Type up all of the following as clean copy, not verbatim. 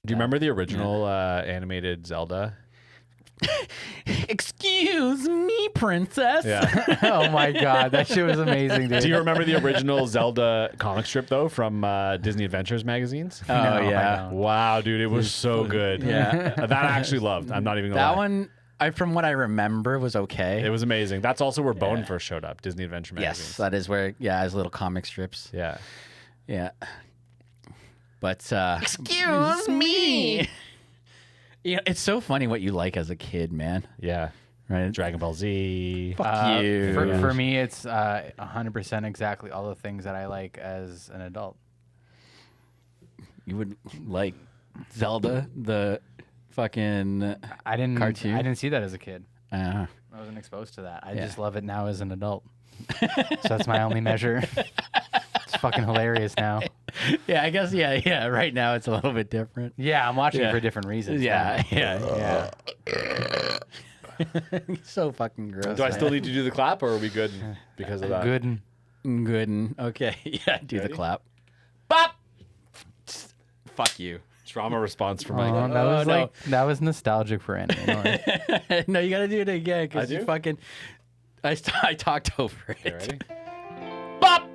Do you remember the original animated Zelda? Excuse me, princess. Yeah. Oh my god, that shit was amazing, dude. Do you remember the original Zelda comic strip though from Disney Adventures magazines? Oh, No, yeah. I don't. Wow, dude, it was so good. Yeah. That I actually loved. I'm not even gonna That lie. one, from what I remember, was okay. It was amazing. That's also where Bone first showed up. Disney Adventure magazines. Yes, that is where, his little comic strips. Yeah. Yeah. But, excuse me. You know, it's so funny what you like as a kid, man. Yeah. Right? Dragon Ball Z. Fuck you. For me, it's 100% exactly all the things that I like as an adult. You would like Zelda, the fucking I didn't cartoon? I didn't see that as a kid. uh, I wasn't exposed to that. I just love it now as an adult. So that's my only measure. It's fucking hilarious now. yeah, I guess right now it's a little bit different. Yeah, I'm watching Yeah. it for different reasons. Yeah. So fucking gross. Do I still need to do the clap, or are we good because of that? Good. Good. Okay. Yeah, do Ready? the clap. Bop! Fuck you. Trauma response from Oh, Mikey. that was no. like that was nostalgic for anime. No worries. No, you gotta do it again I because you do? fucking. I talked over it. Okay, ready? Bop!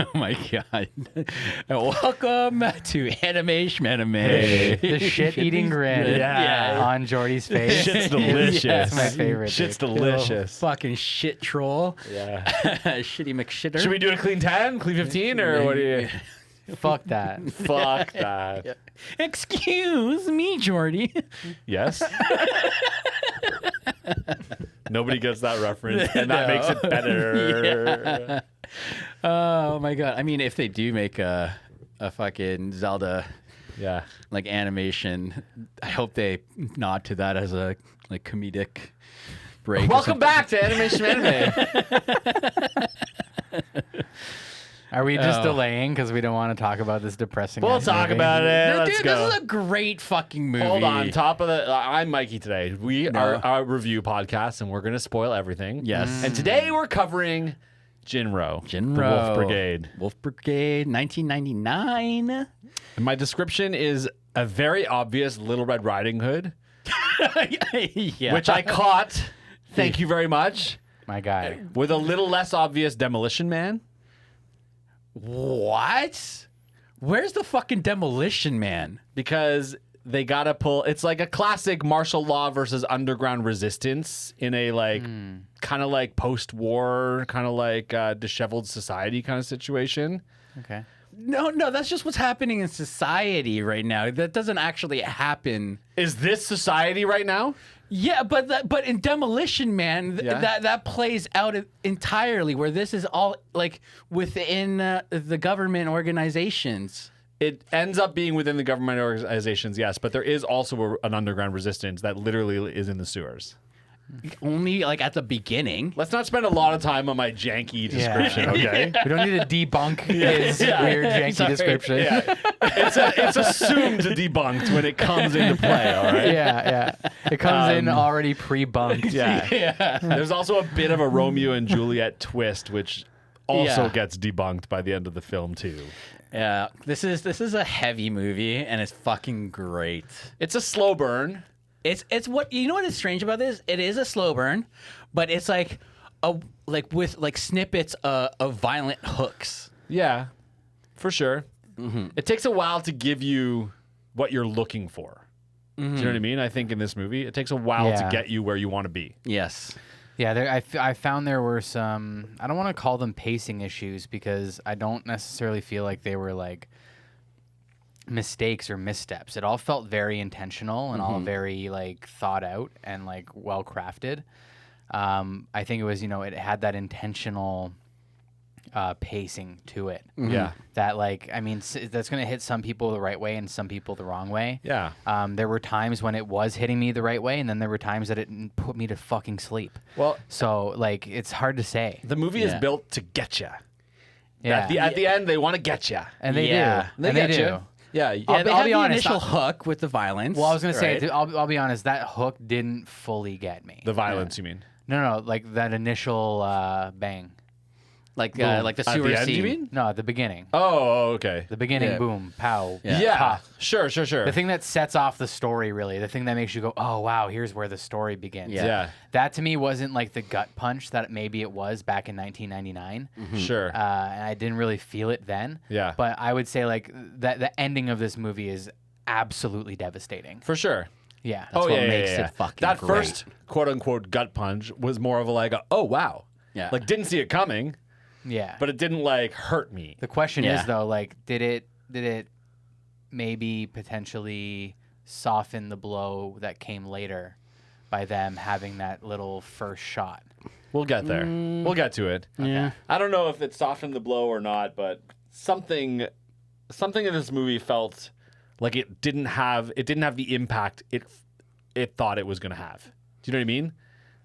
Oh my god! And welcome to Anime Shmanime. The shit-eating grin Yeah. on Jordy's face. Shit's delicious. That's my favorite. Shit's dude. delicious. Fucking shit troll. Yeah. Shitty McShitter. Should we do a clean 10, clean 15, or what do you? Fuck that. Fuck that. Excuse me, Jordy. Yes. Nobody gets that reference, and that makes it better. Oh my god! I mean, if they do make a fucking Zelda Yeah. like animation, I hope they nod to that as a like comedic break. or Welcome back to Animation Anime. Are we just Oh. delaying because we don't want to talk about this depressing? We'll ass talk movie? about it. No, Let's dude, go. this is a great fucking movie. Hold on. Top of the. I'm Mikey today. We No. are our review podcast, and we're going to spoil everything. Yes. And today we're covering Jin-Roh. Jin-Roh. The Wolf Brigade. Wolf Brigade, 1999. And my description is a very obvious Little Red Riding Hood, Yeah. which I caught. Thank you very much. My guy. With a little less obvious Demolition Man. What? Where's the fucking Demolition Man? Because they gotta pull. It's like a classic martial law versus underground resistance in a like kind of like post-war, kind of like disheveled society kind of situation. Okay. No, that's just what's happening in society right now. That doesn't actually happen. Is this society right now? Yeah, but in Demolition Man, Yeah. that plays out entirely. Where this is all like within the government organizations. It ends up being within the government organizations, yes, but there is also an underground resistance that literally is in the sewers. Only like at the beginning. Let's not spend a lot of time on my janky description, okay? We don't need to debunk his weird janky Sorry. description. Yeah. It's assumed debunked when it comes into play, all right? Yeah. It comes in already pre-bunked. Yeah. There's also a bit of a Romeo and Juliet twist, which also Yeah. gets debunked by the end of the film, too. Yeah, this is a heavy movie and it's fucking great. It's a slow burn. It's what you know what is strange about this? It is a slow burn, but it's like with snippets of violent hooks. Yeah, for sure. It takes a while to give you what you're looking for. Do you know what I mean? I think in this movie, it takes a while to Yeah. get you where you want to be. Yes. Yeah, I found there were some, I don't want to call them pacing issues because I don't necessarily feel like they were like mistakes or missteps. It all felt very intentional and all very like thought out and like well crafted. I think it was, it had that intentional pacing to it. Yeah. That like, I mean, that's gonna hit some people the right way and some people the wrong way. Yeah. There were times when it was hitting me the right way, and then there were times that it put me to fucking sleep. Well, So like, it's hard to say. the movie is built to get you. Yeah, At the end, they want to get you. and they Yeah. do. And they get do. you. Yeah. Yeah, they I'll have be the honest, initial hook with the violence. Well, I was gonna say, right? I'll be honest. That hook didn't fully get me. The violence, you mean? No, like that initial bang. like the At sewer the end, scene. you mean? No, at the beginning. Oh, okay. The beginning, Yeah. boom, pow, Yeah. pop. Sure. The thing that sets off the story, really, the thing that makes you go, "Oh wow, here's where the story begins." Yeah. That to me wasn't like the gut punch that maybe it was back in 1999, Sure. and I didn't really feel it then. Yeah. But I would say like that the ending of this movie is absolutely devastating. For sure. Yeah. That's what makes it fucking That great. first quote unquote gut punch was more of a like, oh wow. Yeah. Like didn't see it coming, Yeah. but it didn't like hurt me. The question Yeah. is though, like, did it maybe potentially soften the blow that came later by them having that little first shot? We'll get there. We'll get to it. Yeah. I don't know if it softened the blow or not, but something in this movie felt like it didn't have the impact it thought it was going to have. Do you know what I mean?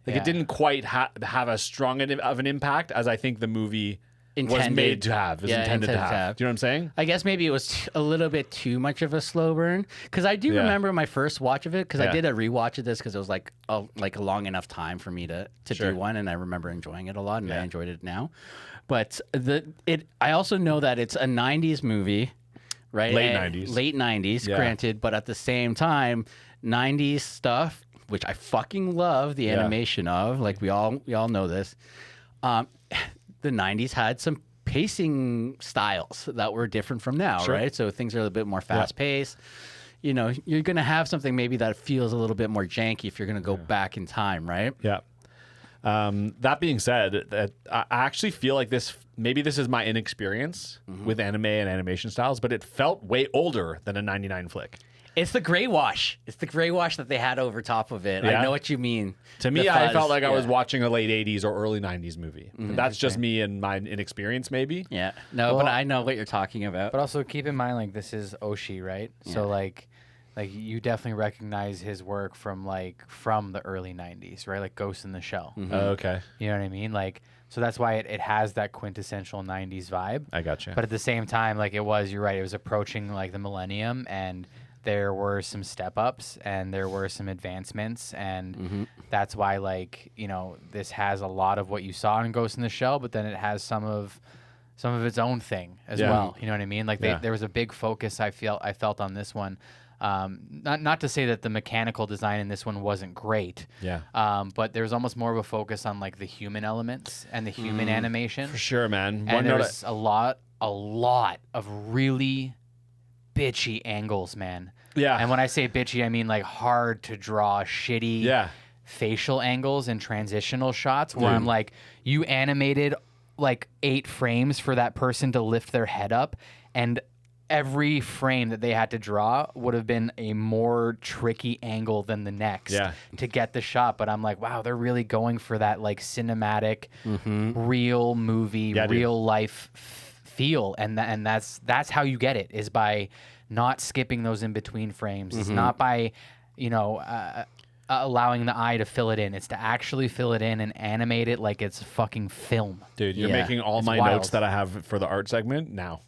Like Yeah. it didn't quite have as strong of an impact as I think the movie was Intended. made to have, intended to have. Do you know what I'm saying? I guess maybe it was a little bit too much of a slow burn because I do Yeah. remember my first watch of it because Yeah. I did a rewatch of this because it was like a long enough time for me to Sure. do one, and I remember enjoying it a lot, and Yeah. I enjoyed it now. But I also know that it's a '90s movie, right? Late And- 90s. late '90s, Yeah. granted, but at the same time, '90s stuff, which I fucking love the Yeah. animation of, like we all know this. The '90s had some pacing styles that were different from now, Sure. right? So things are a little bit more fast paced. You know, you're going to have something maybe that feels a little bit more janky if you're going to go back in time, right? Yeah. That being said, I actually feel like this is my inexperience with anime and animation styles, but it felt way older than a 99 flick. It's the gray wash. It's the gray wash that they had over top of it. Yeah? I know what you mean. To me, The I fuzz, felt like I was yeah. watching a late 80s or early 90s movie. But that's just me and my inexperience, maybe. Yeah. No, Well- but I know what you're talking about. But also keep in mind, like, this is Oshii, right? So like you definitely recognize his work from the early '90s, right? Like Ghost in the Shell. Oh, okay. You know what I mean? Like, so that's why it has that quintessential '90s vibe. I gotcha. But at the same time, like you're right, it was approaching like the millennium, and there were some step ups and there were some advancements, and that's why this has a lot of what you saw in Ghost in the Shell, but then it has some of its own thing as Yeah. well. You know what I mean? Like Yeah. there was a big focus I felt on this one. Not to say that the mechanical design in this one wasn't great. Yeah. But there was almost more of a focus on like the human elements and the human animation. For sure, man. And there was a lot of really bitchy angles, man. Yeah. And when I say bitchy, I mean like hard to draw, shitty Yeah. facial angles and transitional shots where I'm like, you animated like 8 frames for that person to lift their head up, and every frame that they had to draw would have been a more tricky angle than the next to get the shot. But I'm like, wow, they're really going for that like cinematic, real movie, real life feel, and that's how you get it, is by not skipping those in between frames. It's not by allowing the eye to fill it in. It's to actually fill it in and animate it like it's fucking film. Dude, you're Yeah. making all It's my wild. notes that I have for the art segment now.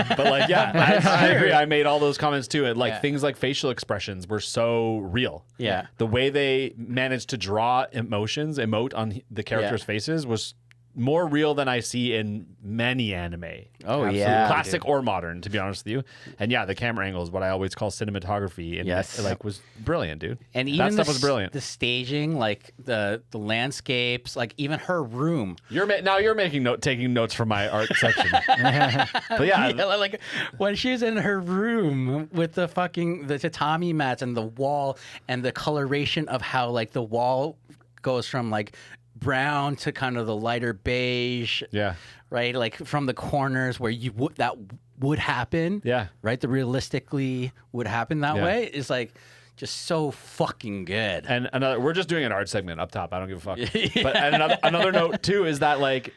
But like, yeah, I agree. I made all those comments too. And like things like facial expressions were so real. Yeah. The way they managed to draw emote on the characters' faces was more real than I see in many anime. Oh, Absolutely. yeah. Classic or modern, to be honest with you. And yeah, the camera angle is what I always call cinematography. And Yes. it, like was brilliant, dude. And that even stuff was brilliant. The staging, like the landscapes, like even her room. Now you're taking notes from my art section. But yeah, Yeah, like when she was in her room with the tatami mats and the wall and the coloration of how like the wall goes from like brown to kind of the lighter beige. yeah, Right, like from the corners where that would happen. Yeah. right. The realistically would happen that Yeah. way. It's like just so fucking good. And another, we're just doing an art segment up top. I don't give a fuck. But and another note too is that like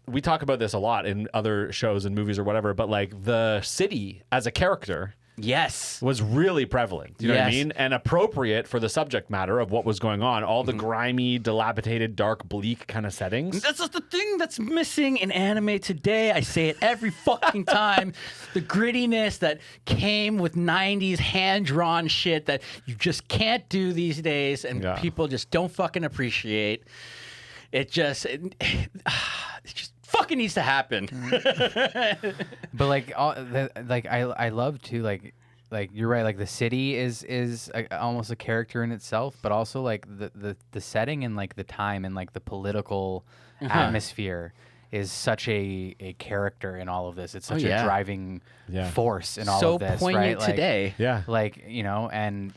we talk about this a lot in other shows and movies or whatever, but like the city as a character Yes. was really prevalent. You know what I Yes. mean? And appropriate for the subject matter of what was going on. All the grimy, dilapidated, dark, bleak kind of settings. This is the thing that's missing in anime today. I say it every fucking time. The grittiness that came with 90s hand-drawn shit that you just can't do these days and people just don't fucking appreciate. It just fucking needs to happen. But like, I love too. Like you're right. Like the city is almost a character in itself, but also like the setting and like the time and like the political atmosphere is such a character in all of this. It's such a driving force in all of this. So poignant right? Like, today. Yeah. Like and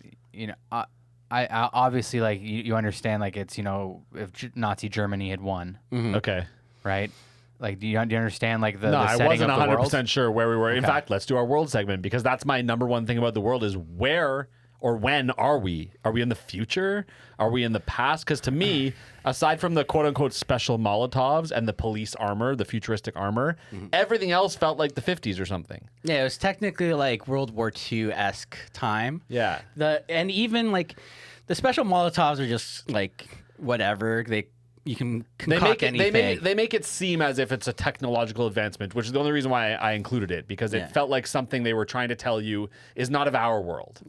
I obviously like you understand like it's if Nazi Germany had won, Okay. right? Like, do you understand like the No, the I setting wasn't of the world? 100% sure where we were. In fact, let's do our world segment because that's my number one thing about the world is where or when are we? Are we in the future? Are we in the past? Because to me, aside from the quote unquote special Molotovs and the police armor, the futuristic armor, everything else felt like the 50s or something. Yeah, it was technically like World War II-esque time. Yeah. And even like the special Molotovs are just like whatever. You can concoct anything. They make it seem as if it's a technological advancement, which is the only reason why I included it because it felt like something they were trying to tell you is not of our world.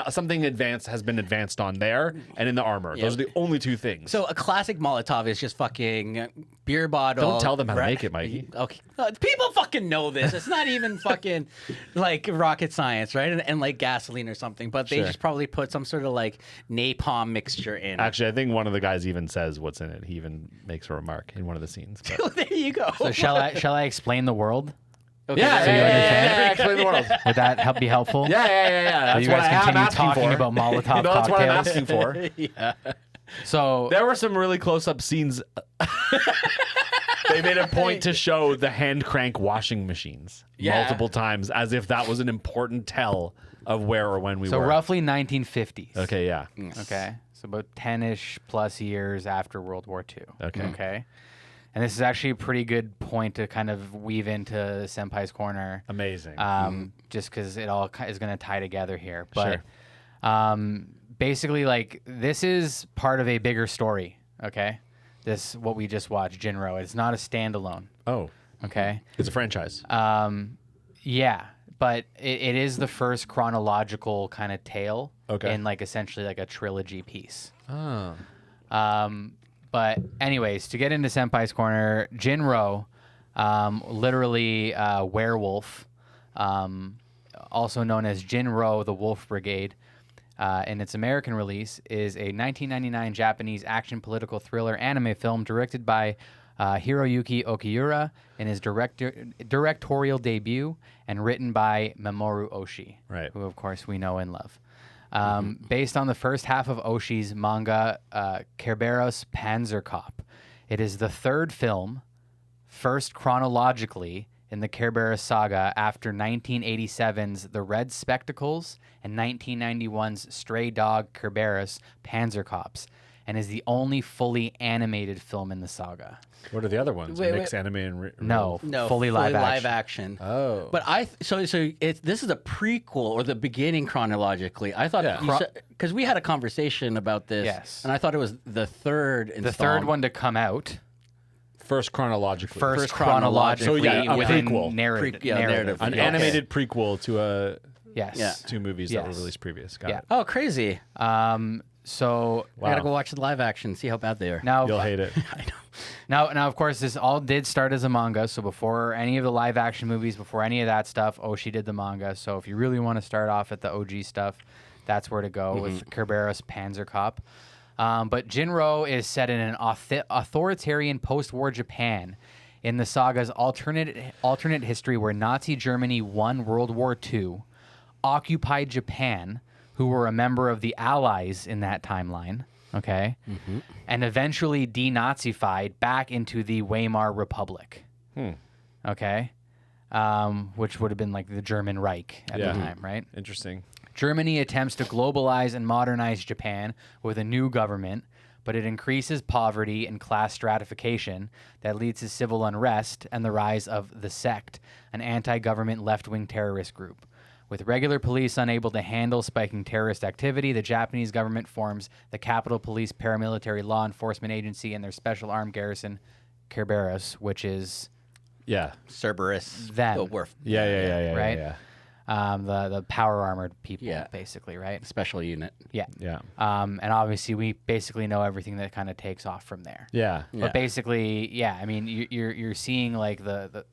Something advanced has been advanced on there and in the armor. Those are the only two things. So a classic Molotov is just fucking beer bottle. Don't tell them how to make it, Mikey. Okay, people fucking know this. It's not even fucking like rocket science, right? And like gasoline or something. But they just probably put some sort of like napalm mixture in. Actually, I think one of the guys even says what's in it. He even makes a remark in one of the scenes. But. There you go. So shall I explain the world? Okay, Yeah, explain the world. Would that be helpful? Yeah. So That's you what guys I am continue asking talking for. about Molotov That's what I'm cocktails. asking for. So There were some really close-up scenes. They made a point to show the hand crank washing machines multiple times as if that was an important tell of where or when we were. roughly 1950s. Okay, yeah. Okay. So about 10-ish plus years after World War II. Okay. Okay. And this is actually a pretty good point to kind of weave into Senpai's Corner. Amazing. Just because it all is going to tie together here. But basically, like, this is part of a bigger story, okay? What we just watched, Jin-Roh. It's not a standalone, Oh, okay? it's a franchise. Yeah, but it is the first chronological kind of tale in, like, essentially, like, a trilogy piece. Oh. But anyways, to get into Senpai's Corner, Jin-Roh, literally werewolf, also known as Jin-Roh, the Wolf Brigade, in its American release, is a 1999 Japanese action political thriller anime film directed by Hiroyuki Okiura in his directorial debut and written by Mamoru Oshii, who, of course, we know and love. Based on the first half of Oshii's manga, Kerberos Panzerkopf. It is the third film, first chronologically, in the Kerberos saga after 1987's The Red Spectacles and 1991's Stray Dog Kerberos Panzerkopf, and is the only fully animated film in the saga. What are the other ones? Wait, Mix anime and No, fully live action. Oh. But this is a prequel or the beginning chronologically. I thought because we had a conversation about this, Yes. and I thought it was the third installment. The third one to come out. First chronologically. First chronologically. chronologically So, yeah, a within prequel. narrative. An Yes. animated prequel to Yes. two movies that were Yes. released previous. Got Yeah. it. Oh, crazy! So I gotta go watch the live action, see how bad they are. now, You'll hate it. I know. now, of course, this all did start as a manga. So before any of the live action movies, before any of that stuff, Oshii did the manga. So if you really want to start off at the OG stuff, that's where to go with Kerberos Panzerkopf. But Jin-Roh is set in an authoritarian post-war Japan in the saga's alternate history where Nazi Germany won World War II, occupied Japan, who were a member of the Allies in that timeline, okay, and eventually denazified back into the Weimar Republic, okay, which would have been like the German Reich at the time, right? Interesting. Germany attempts to globalize and modernize Japan with a new government, but it increases poverty and class stratification that leads to civil unrest and the rise of the Sect, an anti-government left-wing terrorist group. With regular police unable to handle spiking terrorist activity, the Japanese government forms the Capitol Police Paramilitary Law Enforcement Agency and their special armed garrison, Kerberos, which is Cerberus. them. Yeah. Right? Yeah. The power armored people, Yeah. basically, right? Special unit. Yeah. Yeah. And obviously, we basically know everything that kind of takes off from there. Yeah. But basically, yeah, I mean, you're seeing like the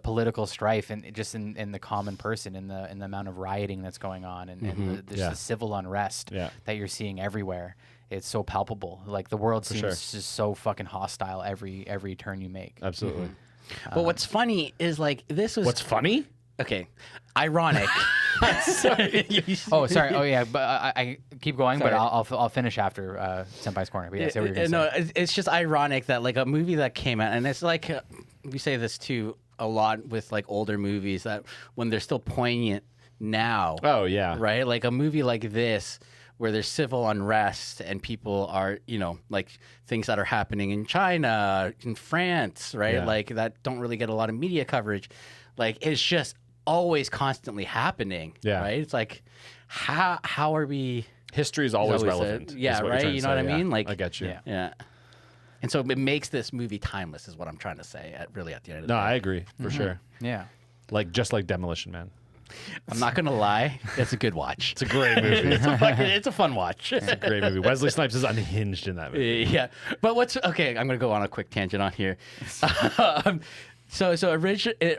political strife and just in the common person, in the amount of rioting that's going on, and the civil unrest that you're seeing everywhere. It's so palpable. Like the world seems just so fucking hostile every turn you make. Absolutely. But what's funny is like this was What's funny? okay. Ironic. Oh, sorry. Oh, yeah. But I keep going, Sorry. but I'll finish after Senpai's Corner. But yeah, say what you're gonna no, say. it's just ironic that like a movie that came out, and it's like we say this too a lot with like older movies, that when they're still poignant now. Oh yeah. Right? Like a movie like this where there's civil unrest and people are, like things that are happening in China, in France, right? Yeah. Like that don't really get a lot of media coverage. Like it's just always constantly happening. Yeah. Right? It's like how are we History is always always relevant. yeah, is what you're right? trying to You know say, what I yeah. mean? Like I get you. Yeah. yeah. And so it makes this movie timeless, is what I'm trying to say. At the end of the No, day, I agree for sure. Yeah. Just like Demolition Man. I'm not gonna lie, it's a good watch. It's a great movie. It's a fun watch. It's a great movie. Wesley Snipes is unhinged in that movie. Yeah, but okay? I'm gonna go on a quick tangent on here.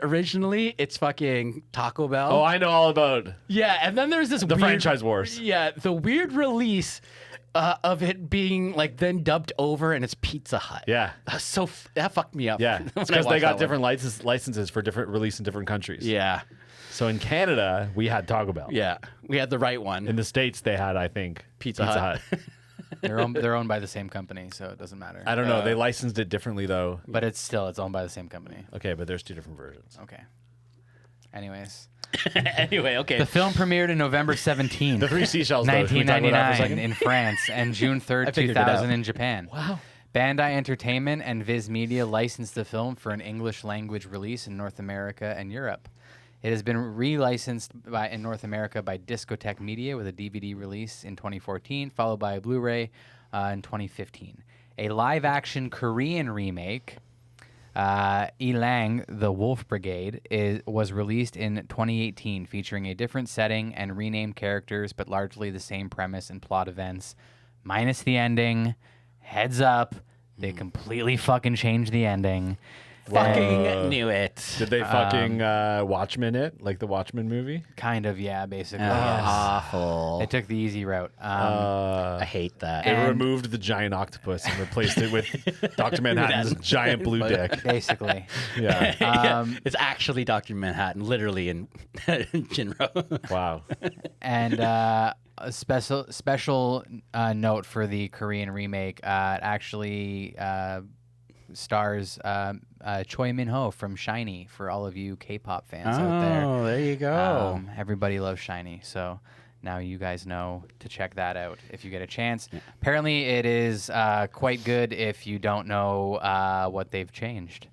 Originally it's fucking Taco Bell. Oh, I know all about yeah, and then there's this the weird, franchise wars. Yeah, the weird release of it being like then dubbed over and it's Pizza Hut. Yeah. That fucked me up. Yeah. when It's I because they watched got that different licenses for different release in different countries. one. Yeah, So in Canada, we had Taco Bell. yeah, we had the right one. In the States, they had, I think, Pizza Hut. They're owned by the same company, so it doesn't matter. I don't know. They licensed it differently, though. But it's owned by the same company. Okay, but there's two different versions. Okay. Anyways, Anyway, okay. the film premiered in November 17th. The Three Seashells, though. Should we talk about that for a 1999 second? in France and June 3rd, I figured it out. 2000 in Japan. Wow. Bandai Entertainment and Viz Media licensed the film for an English language release in North America and Europe. It has been re-licensed in North America by Discotheque Media with a DVD release in 2014, followed by a Blu-ray in 2015. A live-action Korean remake, Ilang, The Wolf Brigade, was released in 2018, featuring a different setting and renamed characters, but largely the same premise and plot events, minus the ending. Heads up, they completely fucking changed the ending. Fucking knew it. Did they fucking Watchmen it? Like the Watchmen movie? Kind of, yeah, basically. yes. Awful. They took the easy route. I hate that. They And- removed the giant octopus and replaced it with Dr. Manhattan's giant blue dick. basically. Yeah. Yeah, it's actually Dr. Manhattan, literally in Jin-Roh. Wow. And a special note for the Korean remake, it actually stars Choi Min-ho from SHINee, for all of you K-pop fans out there. Oh, there you go. Everybody loves SHINee, so now you guys know to check that out if you get a chance. Yeah. Apparently, it is quite good if you don't know what they've changed.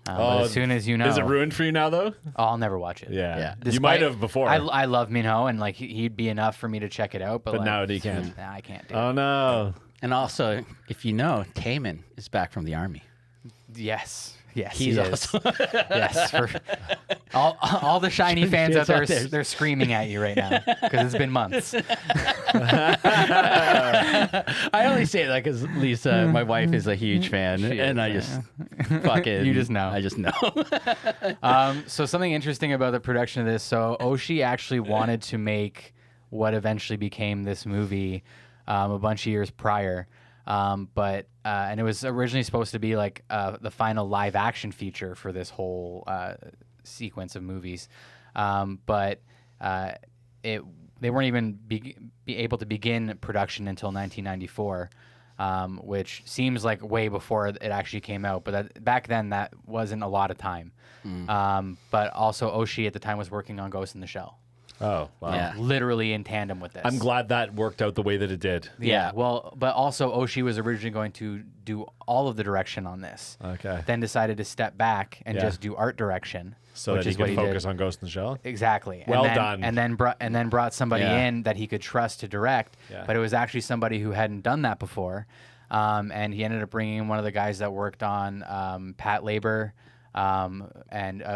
But as soon as you know, Is it ruined for you now, though? I'll never watch it. Yeah. You Despite- might have before. I love Minho, and like he'd be enough for me to check it out. But like, now you can't. Nah, I can't do it. Oh, no. And also, if you know, Taemin is back from the army. Yes. Yes, He's he is. awesome. Yes, for all the SHINee fans out there, they're screaming at you right now because it's been months. I only say that because Lisa, my wife, is a huge fan, and I just fucking. You just know. I just know. So something interesting about the production of this. So Oshii actually wanted to make what eventually became this movie a bunch of years prior. But it was originally supposed to be like the final live action feature for this whole sequence of movies. But they weren't even be able to begin production until 1994, which seems like way before it actually came out. But back then, that wasn't a lot of time. But also, Oshii at the time was working on Ghost in the Shell. Oh, wow. Yeah. literally in tandem with this. I'm glad that worked out the way that it did. Yeah. Well, but also Oshii was originally going to do all of the direction on this. Okay. Then decided to step back and Yeah. just do art direction. So which that he is what could he focus did. on Ghost in the Shell? Exactly. Well and then, done. And then brought somebody Yeah. in that he could trust to direct. Yeah. But it was actually somebody who hadn't done that before. And he ended up bringing in one of the guys that worked on Pat Labor, and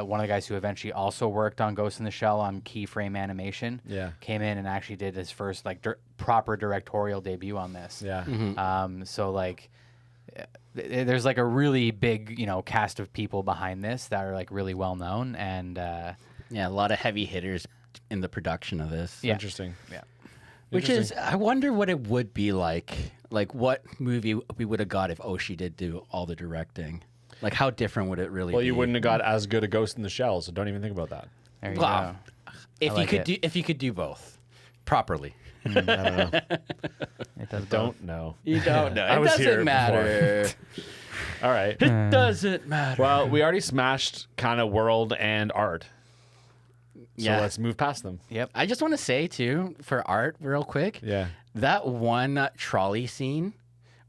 one of the guys who eventually also worked on Ghost in the Shell on keyframe animation. Yeah. Came in and actually did his first like proper directorial debut on this. Yeah. So like, there's like a really big cast of people behind this that are like really well known, and Yeah, a lot of heavy hitters in the production of this. Yeah. Interesting. yeah. Which is, I wonder what it would be like what movie we would have got if Oshii did do all the directing. Like, how different would it really Well, be? you wouldn't have got as good a Ghost in the Shell, so don't even think about that. There you Wow. go. If I you like could it. do, if you could do both properly. I don't know. It does both. Don't know. You don't know. I It was here doesn't matter. All right. It doesn't matter. Well, we already smashed kind of world and art. So Yeah. let's move past them. Yep. I just want to say too, for art, real quick, Yeah. that one trolley scene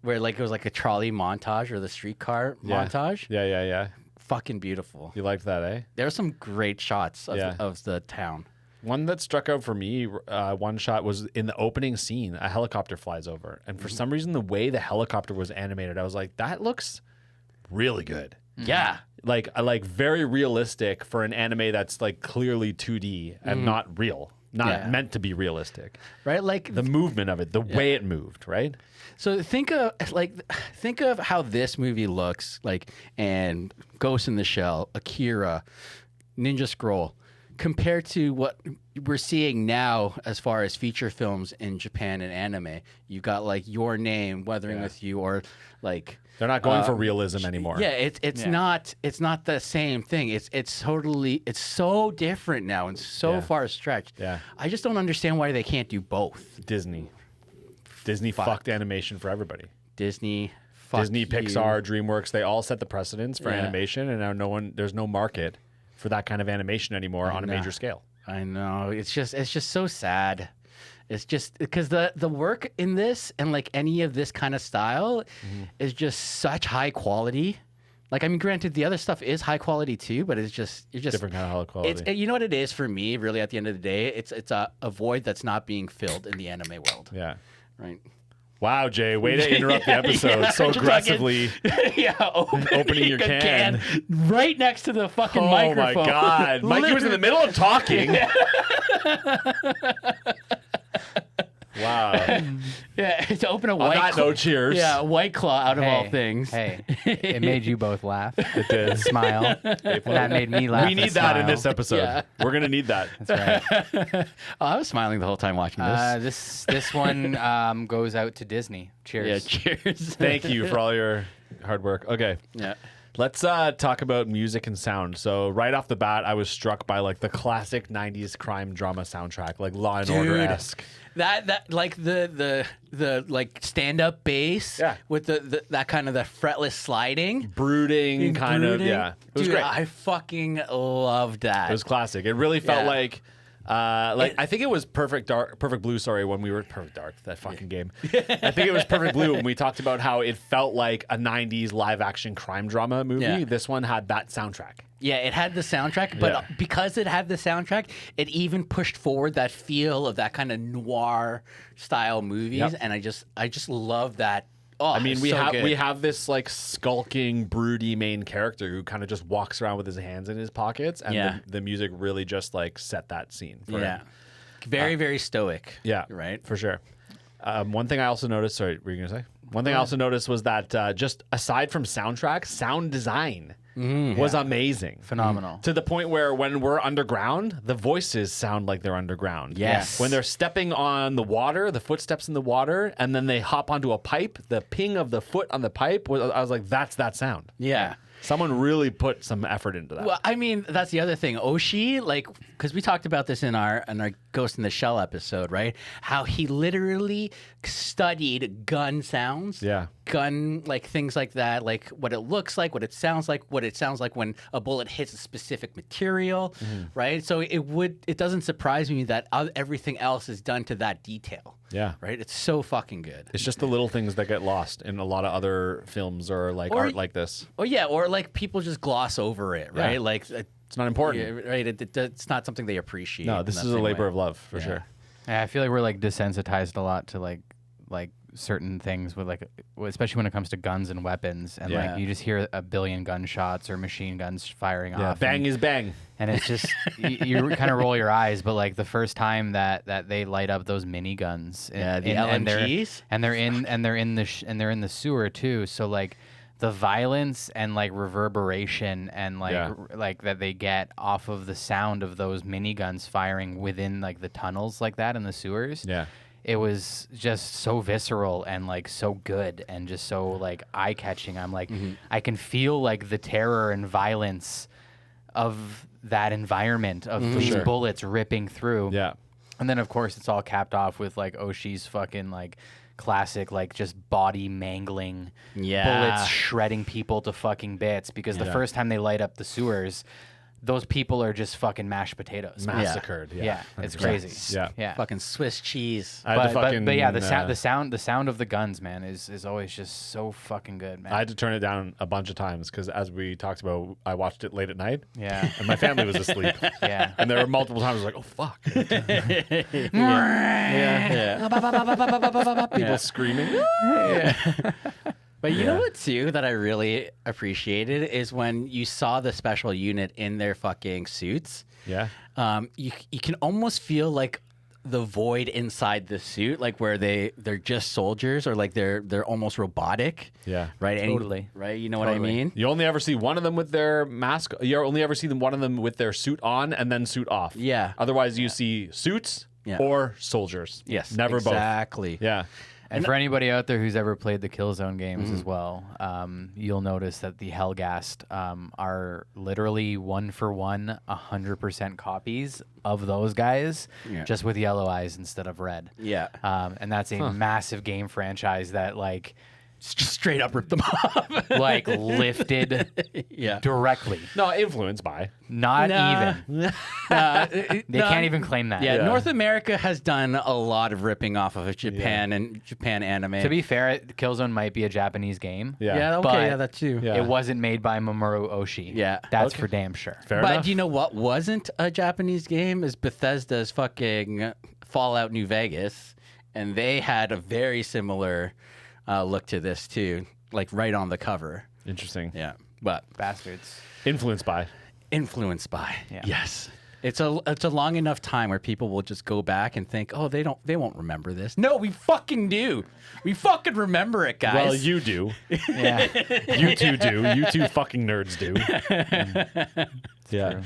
where like it was like a trolley montage or the streetcar Yeah. montage, Yeah. fucking beautiful. You liked that, eh? There are some great shots of, Yeah. of the town. One that struck out for me, one shot was in the opening scene. A helicopter flies over, and for some reason, the way the helicopter was animated, I was like, "That looks really good." Yeah. Like very realistic for an anime that's like clearly 2D and not real, not Yeah. meant to be realistic. Right? Like The movement of it, the way it moved, right? so think of how this movie looks like, and Ghost in the Shell, Akira, Ninja Scroll, compared to what we're seeing now as far as feature films in Japan and anime. You got like Your Name, Weathering with You, or like They're not going for realism anymore. yeah, it's not the same thing. It's so different now and so Yeah. far stretched. Yeah. I just don't understand why they can't do both. Disney fucked animation for everybody. Disney, fuck Disney, you. Pixar, DreamWorks, they all set the precedence for Yeah. animation, and now there's no market for that kind of animation anymore on a know. major scale. I know. It's just so sad. It's just because the work in this and like any of this kind of style is just such high quality. Like, I mean, granted, the other stuff is high quality too, but it's just Different kind of high quality. It's, you know what it is for me, really. At the end of the day, it's a void that's not being filled in the anime world, yeah. right? Wow, Jay, way to interrupt the episode so just aggressively. Yeah, Opening your a can. right next to the fucking Oh microphone. my God. Mikey was in the middle of talking. Wow. Yeah, to open a On white that note, cheers. Yeah, a White Claw out of all things. Hey, it made you both laugh. It did. Smile. That made me laugh. We need and that in smile. this episode. Yeah. We're going to need that. That's right. Oh, I was smiling the whole time watching this. This one goes out to Disney. Cheers. Yeah, cheers. Thank you for all your hard work. Okay. Yeah. Let's talk about music and sound. So right off the bat, I was struck by like the classic 90s crime drama soundtrack, like Law and Order-esque. That like the like stand up bass Yeah. with the that kind of the fretless sliding. Brooding, kind of, Brooding. yeah. It was Dude, great. I fucking loved that. It was classic. It really felt Yeah. like I think it was Perfect Blue. Sorry, when we were Perfect Dark, that fucking game. I think it was Perfect Blue when we talked about how it felt like a '90s live action crime drama movie. Yeah. This one had that soundtrack. Yeah, it had the soundtrack, but Yeah. because it had the soundtrack, it even pushed forward that feel of that kind of noir style movies, Yep. and I just love that. Oh, I mean, it's we so have good. we have this like skulking, broody main character who kind of just walks around with his hands in his pockets, and Yeah. the music really just like set that scene for yeah, him. very stoic. Yeah, right. for sure. One thing I also noticed. Sorry, were you gonna say? One thing I also noticed was that just aside from soundtrack, sound design was amazing. Phenomenal. To the point where when we're underground, the voices sound like they're underground. Yes. When they're stepping on the water, the footsteps in the water, and then they hop onto a pipe, the ping of the foot on the pipe, I was like, that's that sound. Yeah. Someone really put some effort into that. Well, I mean, that's the other thing. Oshii, like, because we talked about this in our Ghost in the Shell episode, right? How he literally studied gun sounds. Yeah. gun, like things like that, like what it looks like, what it sounds like when a bullet hits a specific material, right? So it doesn't surprise me that everything else is done to that detail. Yeah. Right? It's so fucking good. It's just the little things that get lost in a lot of other films or like art like this. Oh yeah, or like people just gloss over it, right? Yeah. Like It's not important. right? It's not something they appreciate. No, this is a labor of love for sure. Yeah, I feel like we're like desensitized a lot to like certain things with like, especially when it comes to guns and weapons, and Yeah. like you just hear a billion gunshots or machine guns firing off. Bang is bang. And it's just you kind of roll your eyes, but like the first time that they light up those miniguns, the LMGs, and they're in the sewer too. So like the violence and like reverberation and like that they get off of the sound of those miniguns firing within like the tunnels like that in the sewers. Yeah. It was just so visceral and like so good and just so like eye catching. I'm like, I can feel like the terror and violence of that environment of these bullets ripping through. Yeah. And then of course it's all capped off with like Oshi's fucking like classic like just body mangling bullets shredding people to fucking bits because the first time they light up the sewers, those people are just fucking mashed potatoes. Massacred. Yeah, it's crazy. Yeah. fucking Swiss cheese. I had to fucking, but yeah, the sound of the guns, man, is always just so fucking good, man. I had to turn it down a bunch of times because, as we talked about, I watched it late at night. Yeah. And my family was asleep. Yeah. And there were multiple times I was like, oh, fuck. People screaming. But you know what, too, that I really appreciated is when you saw the special unit in their fucking suits. Yeah. You can almost feel like the void inside the suit, like where they're just soldiers or like they're almost robotic. Yeah. Right. Totally. Right. You know what I mean? You only ever see one of them with their mask. You only ever see one of them with their suit on and then suit off. Yeah. Otherwise, you see suits or soldiers. Yes. Never exactly. both. Yeah. And for anybody out there who's ever played the Killzone games as well, you'll notice that the Helghast are literally 1-for-1, 100% copies of those guys, just with yellow eyes instead of red. Yeah. And that's a massive game franchise that like Just straight up ripped them off. like lifted directly. No, influenced by. Not even. They can't even claim that. Yeah, North America has done a lot of ripping off of Japan and Japan anime. To be fair, Killzone might be a Japanese game. Yeah. okay, but that too. Yeah. It wasn't made by Mamoru Oshii. Yeah. That's for damn sure. Fair But enough. you know what wasn't a Japanese game is Bethesda's fucking Fallout New Vegas, and they had a very similar look to this too, like right on the cover. Interesting. Yeah, but Bastards. Influenced by. influenced by. Yeah. Yes. It's a long enough time where people will just go back and think, oh, they won't remember this. No, we fucking do. We fucking remember it, guys. Well, you do. Yeah. You two do. You two fucking nerds do. Yeah.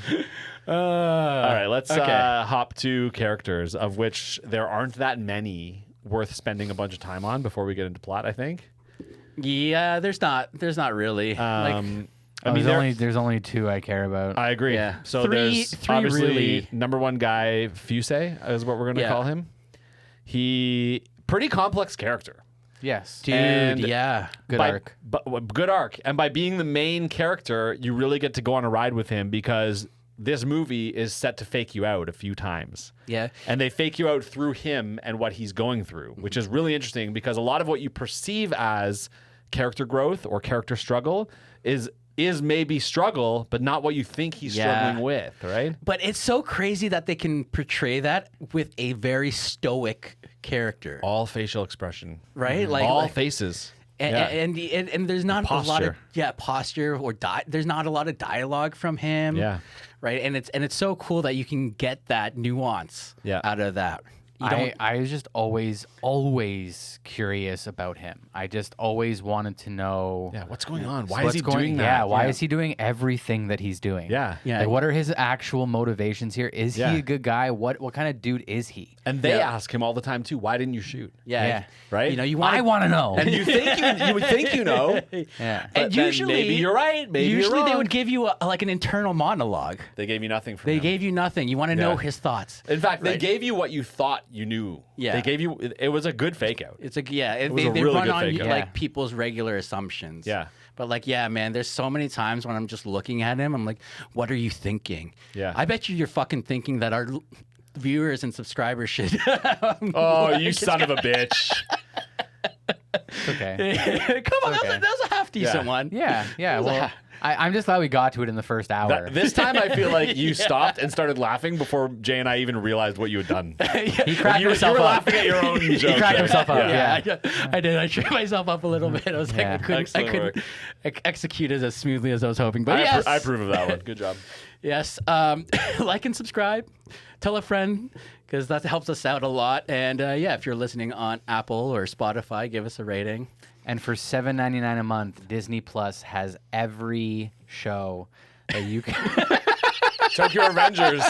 All right, let's hop to characters, of which there aren't that many worth spending a bunch of time on before we get into plot, I think. Yeah, there's not really. There's only two I care about. I agree. Yeah. So Three there's obviously really. number one guy, Fusei, is what we're going to call him. He pretty complex character. Yes. Dude, And yeah. Good arc. Good arc. And by being the main character, you really get to go on a ride with him because this movie is set to fake you out a few times. Yeah. And they fake you out through him and what he's going through, which is really interesting because a lot of what you perceive as character growth or character struggle is maybe struggle, but not what you think he's struggling with, right? But it's so crazy that they can portray that with a very stoic character, All facial expression. right? All faces. And there's not a lot of Posture. posture or there's not a lot of dialogue from him. Yeah. Right. And it's so cool that you can get that nuance out of that. I was just always curious about him. I just always wanted to know. Yeah, what's going on? Why is what's he going, doing that? Yeah, why is he doing everything that he's doing? Yeah. Yeah. Like, what are his actual motivations here? Is he Yeah. a good guy? What kind of dude is he? And they ask him all the time too, why didn't you shoot? Yeah. Right? You know, you want I want to know. And you would think you know. Yeah. But And then usually maybe you're right. Maybe you're usually they wrong. would give you like an internal monologue. They gave you nothing from They him. gave you nothing. You want to know Yeah. his thoughts. In fact, they Right. gave you what you thought you knew. Yeah. They gave you. It was a good fake out. It's like, yeah, was a they really run good on fake out. like Yeah. people's regular assumptions. Yeah. But like, yeah, man, there's so many times when I'm just looking at him, I'm like, what are you thinking? Yeah. I bet you're fucking thinking that our viewers and subscribers should. Oh, you son of a bitch. It's okay. Come on, okay. that was a half decent Yeah. one. Yeah. Well, I'm just glad we got to it in the first hour. This time I feel like you stopped and started laughing before Jay and I even realized what you had done. He cracked You himself were up. laughing at your own joke. He cracked there. himself up. Yeah, I did. I tripped myself up a little bit. I was like, Yeah. I couldn't Excellent execute it as smoothly as I was hoping. But I yes, approve of that one. Good job. yes. Like and subscribe. Tell a friend because that helps us out a lot. And yeah, if you're listening on Apple or Spotify, give us a rating. And for $7.99 a month, Disney Plus has every show that you can. Tokyo Revengers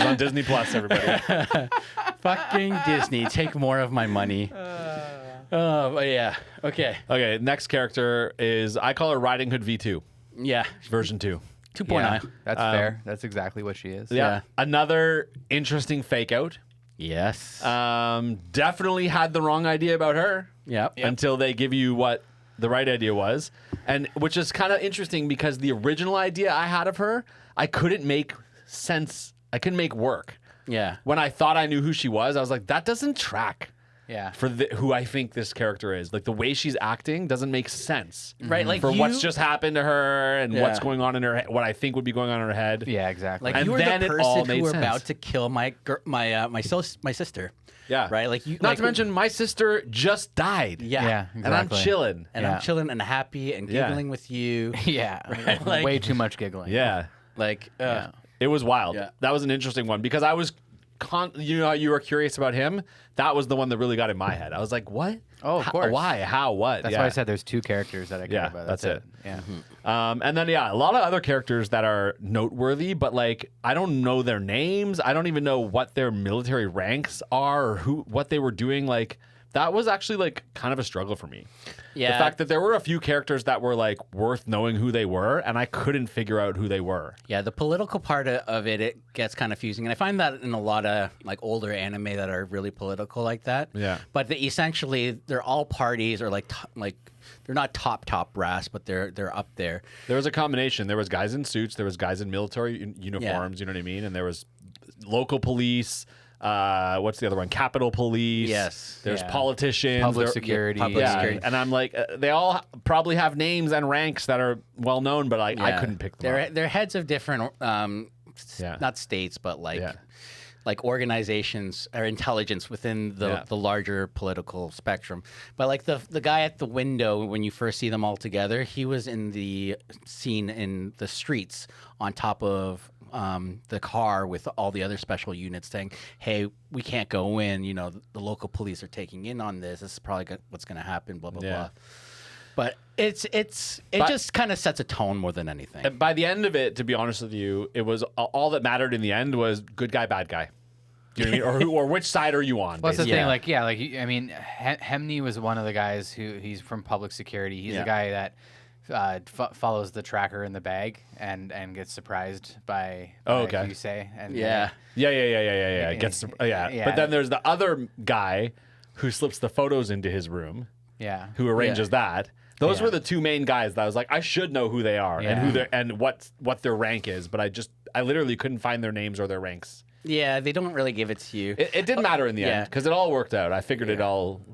on Disney Plus, everybody. Fucking Disney, take more of my money. But yeah, okay, Okay, next character is, I call her Riding Hood V2, yeah, version 2. 2.0. Yeah, that's fair. That's exactly what she is. Yeah. Another interesting fake out. Yes. Definitely had the wrong idea about her. Yep. Until they give you what the right idea was. And which is kind of interesting because the original idea I had of her, I couldn't make sense. I couldn't make work. Yeah. When I thought I knew who she was, I was like, that doesn't track Yeah. for who I think this character is. Like the way she's acting doesn't make sense. Right, like for you, what's just happened to her and what's Yeah. going on in her what I think would be going on in her head. Yeah, exactly. like And you were then the it person all who made were sense. about to kill my sister. Yeah. Right. Like you. Not like, to mention my sister just died. Yeah. Yeah, And I'm exactly. chilling. And Yeah. I'm chilling and happy and Yeah. giggling with you. yeah. Right, like- Way too much giggling. Yeah. Like. Yeah. It was wild. Yeah. That was an interesting one because I was, you know, you were curious about him. That was the one that really got in my head. I was like, what? Oh, of course. Why? How? What? That's yeah. why I said there's two characters that I care Yeah, about. that's it. Yeah. And then a lot of other characters that are noteworthy, but like I don't know their names. I don't even know what their military ranks are or what they were doing. Like that was actually like kind of a struggle for me. Yeah. The fact that there were a few characters that were like worth knowing who they were, and I couldn't figure out who they were. Yeah, the political part of it gets kind of fusing, and I find that in a lot of like older anime that are really political like that. Yeah. But essentially, they're all parties or like they're not top brass, but they're up there. There was a combination. There was guys in suits. There was guys in military uniforms. You know what I mean? And there was local police. What's the other one? Capitol Police. Yes. There's Yeah. politicians. Public there- security. public Yeah, security. and I'm like, they all probably have names and ranks that are well known, but I couldn't pick them up. They're heads of different, Yeah. not states, but like. Yeah. Like organizations or intelligence within the larger political spectrum, but like the guy at the window when you first see them all together, he was in the scene in the streets on top of the car with all the other special units saying, "Hey, we can't go in. You know, the local police are taking in on this. This is probably what's going to happen." Blah blah Yeah. blah. But it just kind of sets a tone more than anything. And by the end of it, to be honest with you, it was all that mattered in the end was good guy, bad guy. Do you know what I mean? Or which side are you on? Well, that's the basically. thing. I mean, Hemney was one of the guys he's from public security. He's Yeah. a guy that follows the tracker in the bag and gets surprised by okay. you say. And Yeah. Yeah. Yeah. Yeah. But then there's the other guy who slips the photos into his room, yeah. who arranges that. Those Yeah. were the two main guys that I was like, I should know who they are and Yeah. and what their rank is, but I literally couldn't find their names or their ranks. Yeah, they don't really give it to you. It didn't matter in the yeah. end because it all worked out. I figured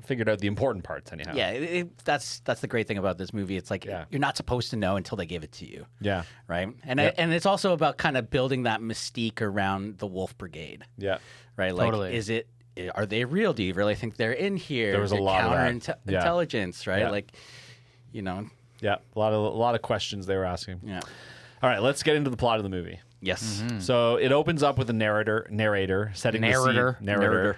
figured out the important parts anyhow. Yeah, that's the great thing about this movie. It's like Yeah. you're not supposed to know until they give it to you, Yeah. right? And Yep. and it's also about kind of building that mystique around the Wolf Brigade, Yeah. right? Like, Totally. are they real? Do you really think they're in here? There was a They're lot of that. Yeah. Intelligence, right? Yeah. Like, you know, Yeah. A lot of questions they were asking. yeah. All right, let's get into the plot of the movie. Yes. So it opens up with a narrator setting the Narrator. scene. Narrator.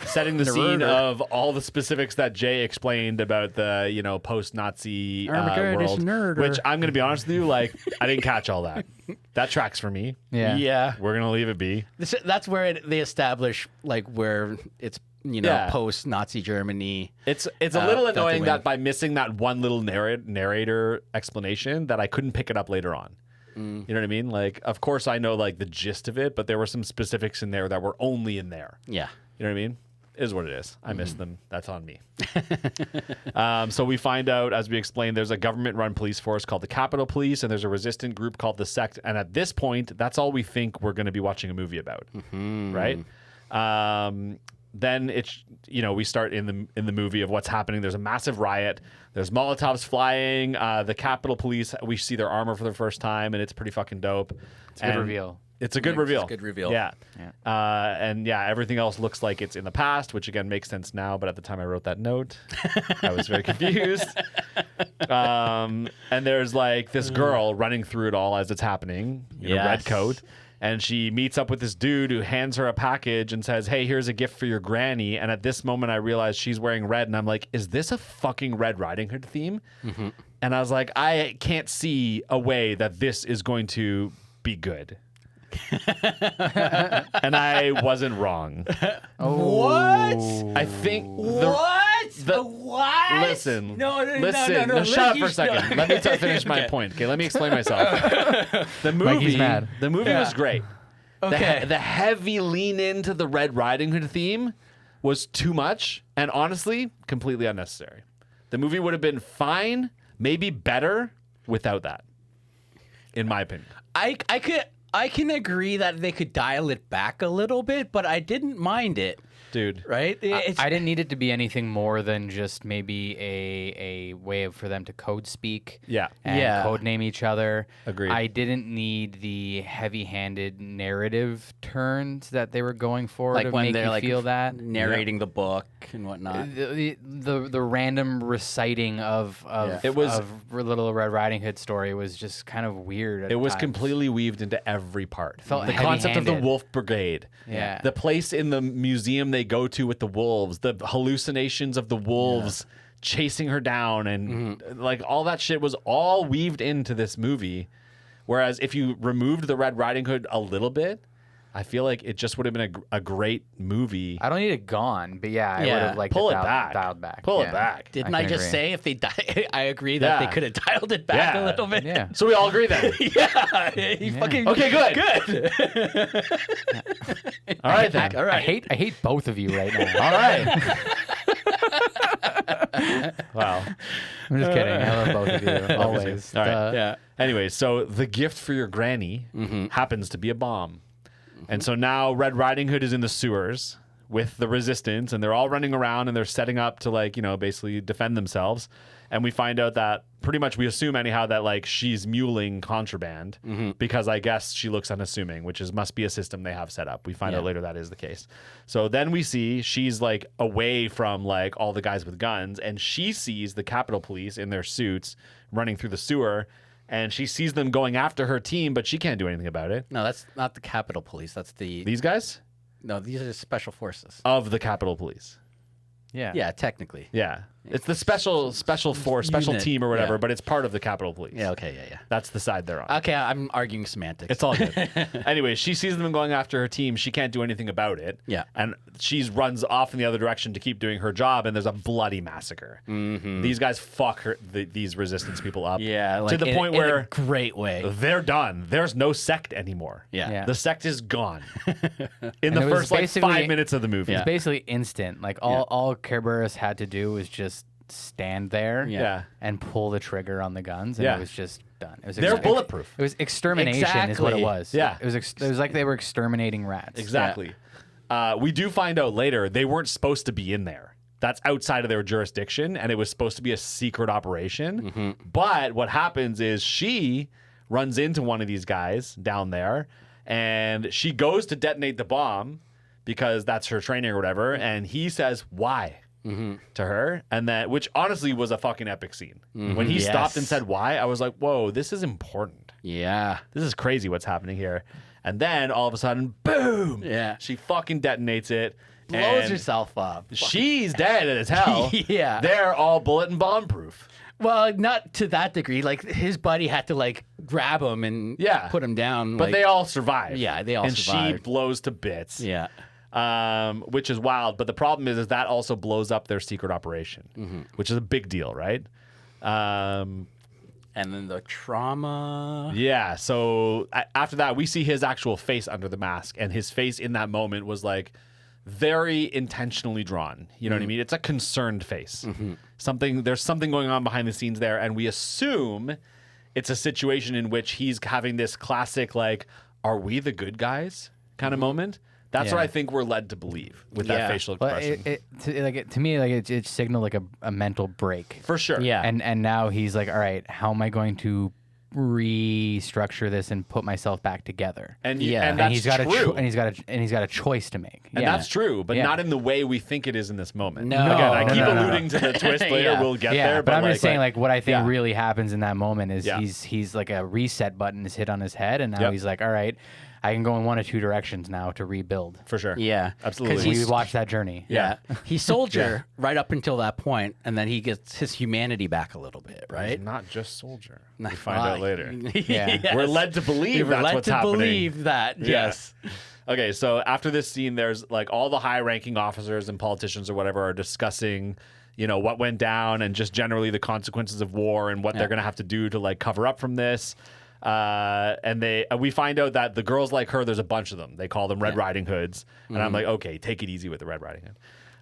Setting the scene Narrator. of all the specifics that Jay explained about the post-Nazi Armageddon is world, narrator. which I'm going to be honest with you, like I didn't catch all that. That tracks for me. Yeah. Yeah. We're gonna leave it be. That's where they establish like where it's Yeah. post Nazi Germany. It's a little that's the annoying win. that by missing that one little narrator explanation that I couldn't pick it up later on. You know what I mean? Like, of course I know like the gist of it, but there were some specifics in there that were only in there. Yeah. You know what I mean? It is what it is. I missed them. That's on me. So we find out, as we explained, there's a government-run police force called the Capitol Police, and there's a resistant group called the Sect. And at this point, that's all we think we're going to be watching a movie about, right? Then it's, you know, we start in the movie of what's happening. There's a massive riot. There's Molotovs flying. The Capitol Police, we see their armor for the first time, and it's pretty fucking dope. It's a good reveal. It's a good reveal. It's a good reveal. Yeah. And yeah, everything else looks like it's in the past, which again makes sense now. But at the time I wrote that note, I was very confused. And there's like this girl running through it all as it's happening in a red coat. And she meets up with this dude who hands her a package and says, hey, here's a gift for your granny. And at this moment, I realized she's wearing red. And I'm like, is this a fucking Red Riding Hood theme? And I was like, I can't see a way that this is going to be good. And I wasn't wrong. What? I think What? Listen. No. Shut up for a second. Let me finish my point. Okay, let me explain myself. The Mikey's mad. movie was great. Okay. The heavy lean into the Red Riding Hood theme was too much, and honestly, completely unnecessary. The movie would have been fine, maybe better without that, in my opinion. I can agree that they could dial it back a little bit, but I didn't mind it. Dude. Right? I didn't need it to be anything more than just maybe a way for them to code speak. Yeah. And code name each other. Agreed. I didn't need the heavy-handed narrative turns that they were going for like to when make they're you like feel that. narrating the book and whatnot. The random reciting of It was- of Little Red Riding Hood story was just kind of weird. It was times. completely weaved into every part. Felt the concept of the heavy-handed. Wolf Brigade. Yeah. The place in the museum they go to with the wolves, the hallucinations of the wolves chasing her down, and like all that shit was all weaved into this movie. Whereas if you removed the Red Riding Hood a little bit, I feel like it just would have been a great movie. I don't need it gone, but yeah, I would have liked Pull it it back. dialed back. Pull Yeah. it back. Didn't I I can just agree. say if they I agree that they Yeah. could have dialed it back Yeah. a little bit. Yeah. So we all agree then. He fucking Okay, good. Good. All right then. All right. I hate both of you right now. All right. Wow. I'm just kidding. I love both of you always. All right. Yeah. Anyway, so the gift for your granny happens to be a bomb. And so now Red Riding Hood is in the sewers with the resistance, and they're all running around and they're setting up to, like, you know, basically defend themselves. And we find out that pretty much, we assume anyhow that like she's muling contraband because I guess she looks unassuming, which must be a system they have set up. We find out later that is the case. So then we see she's like away from like all the guys with guns, and she sees the Capitol Police in their suits running through the sewer, and she sees them going after her team, but she can't do anything about it. No, that's not the Capitol Police. That's These guys these are special forces. of the Capitol Police. Yeah. Yeah, technically. Yeah. It's the special force, special Unit. team or whatever, Yeah. but it's part of the Capitol Police. Yeah. Okay. Yeah. That's the side they're on. Okay. I'm arguing semantics. It's all good. Anyway, she sees them going after her team. She can't do anything about it. Yeah. And she runs off in the other direction to keep doing her job, and there's a bloody massacre. These guys fuck these resistance people up. Yeah. To Like the point in a where great way. they're done. There's no sect anymore. Yeah. Yeah. The sect is gone in And the it was first like basically- 5 minutes of the movie. It's basically instant. Like all Kerberos had to do was just stand there Yeah. and pull the trigger on the guns, and Yeah. it was just done. It was They're bulletproof. It was extermination, is what it Exactly. was. Yeah. it was like they were exterminating rats. Exactly. We do find out later they weren't supposed to be in there. That's outside of their jurisdiction, and it was supposed to be a secret operation. But what happens is she runs into one of these guys down there, and she goes to detonate the bomb because that's her training or whatever, and he says, "Why?" to her, and that, which honestly was a fucking epic scene. When he stopped and Yes. said why, I was like, whoa, this is important. Yeah. This is crazy what's happening here. And then all of a sudden, boom! Yeah. She fucking detonates it. Blows and herself up. She's dead as hell. Yeah. They're all bullet and bomb proof. Well, not to that degree. Like his buddy had to like grab him and put him down. But like, they all survive. Yeah, they all and survived. she blows to bits. Yeah. Which is wild. But the problem is that also blows up their secret operation, which is a big deal, right? And then the trauma. Yeah. So after that, we see his actual face under the mask, and his face in that moment was like very intentionally drawn. You know what I mean? It's a concerned face. There's something going on behind the scenes there, and we assume it's a situation in which he's having this classic like, "Are we the good guys?" kind of moment. That's what I think we're led to believe with that facial expression. To me, it signaled like a mental break. For sure. Yeah. And now he's like, all right, how am I going to restructure this and put myself back together? And And he's got true. and he's got a choice to make. And that's true, but not in the way we think it is in this moment. No. Again, I keep No. alluding to the twist later. We'll get Yeah, there. but I'm just saying, like, what I think yeah. really happens in that moment is Yeah. he's like a reset button is hit on his head, and now Yep. he's like, all right, I can go in one of two directions now to rebuild. For sure. Yeah. Absolutely. We watched that journey. Yeah. He's soldier right up until that point, and then he gets his humanity back a little bit, He's right? not just soldier. We find out later. Yeah. Yes. We're led to believe We're that's led what's to happening. believe that. Yeah. Yes. Okay, so after this scene, there's like all the high-ranking officers and politicians or whatever are discussing, what went down and just generally the consequences of war and what they're going to have to do to like cover up from this. And we find out that the girls like her, there's a bunch of them. They call them Red Riding Hoods, and I'm like, okay, take it easy with the Red Riding Hood.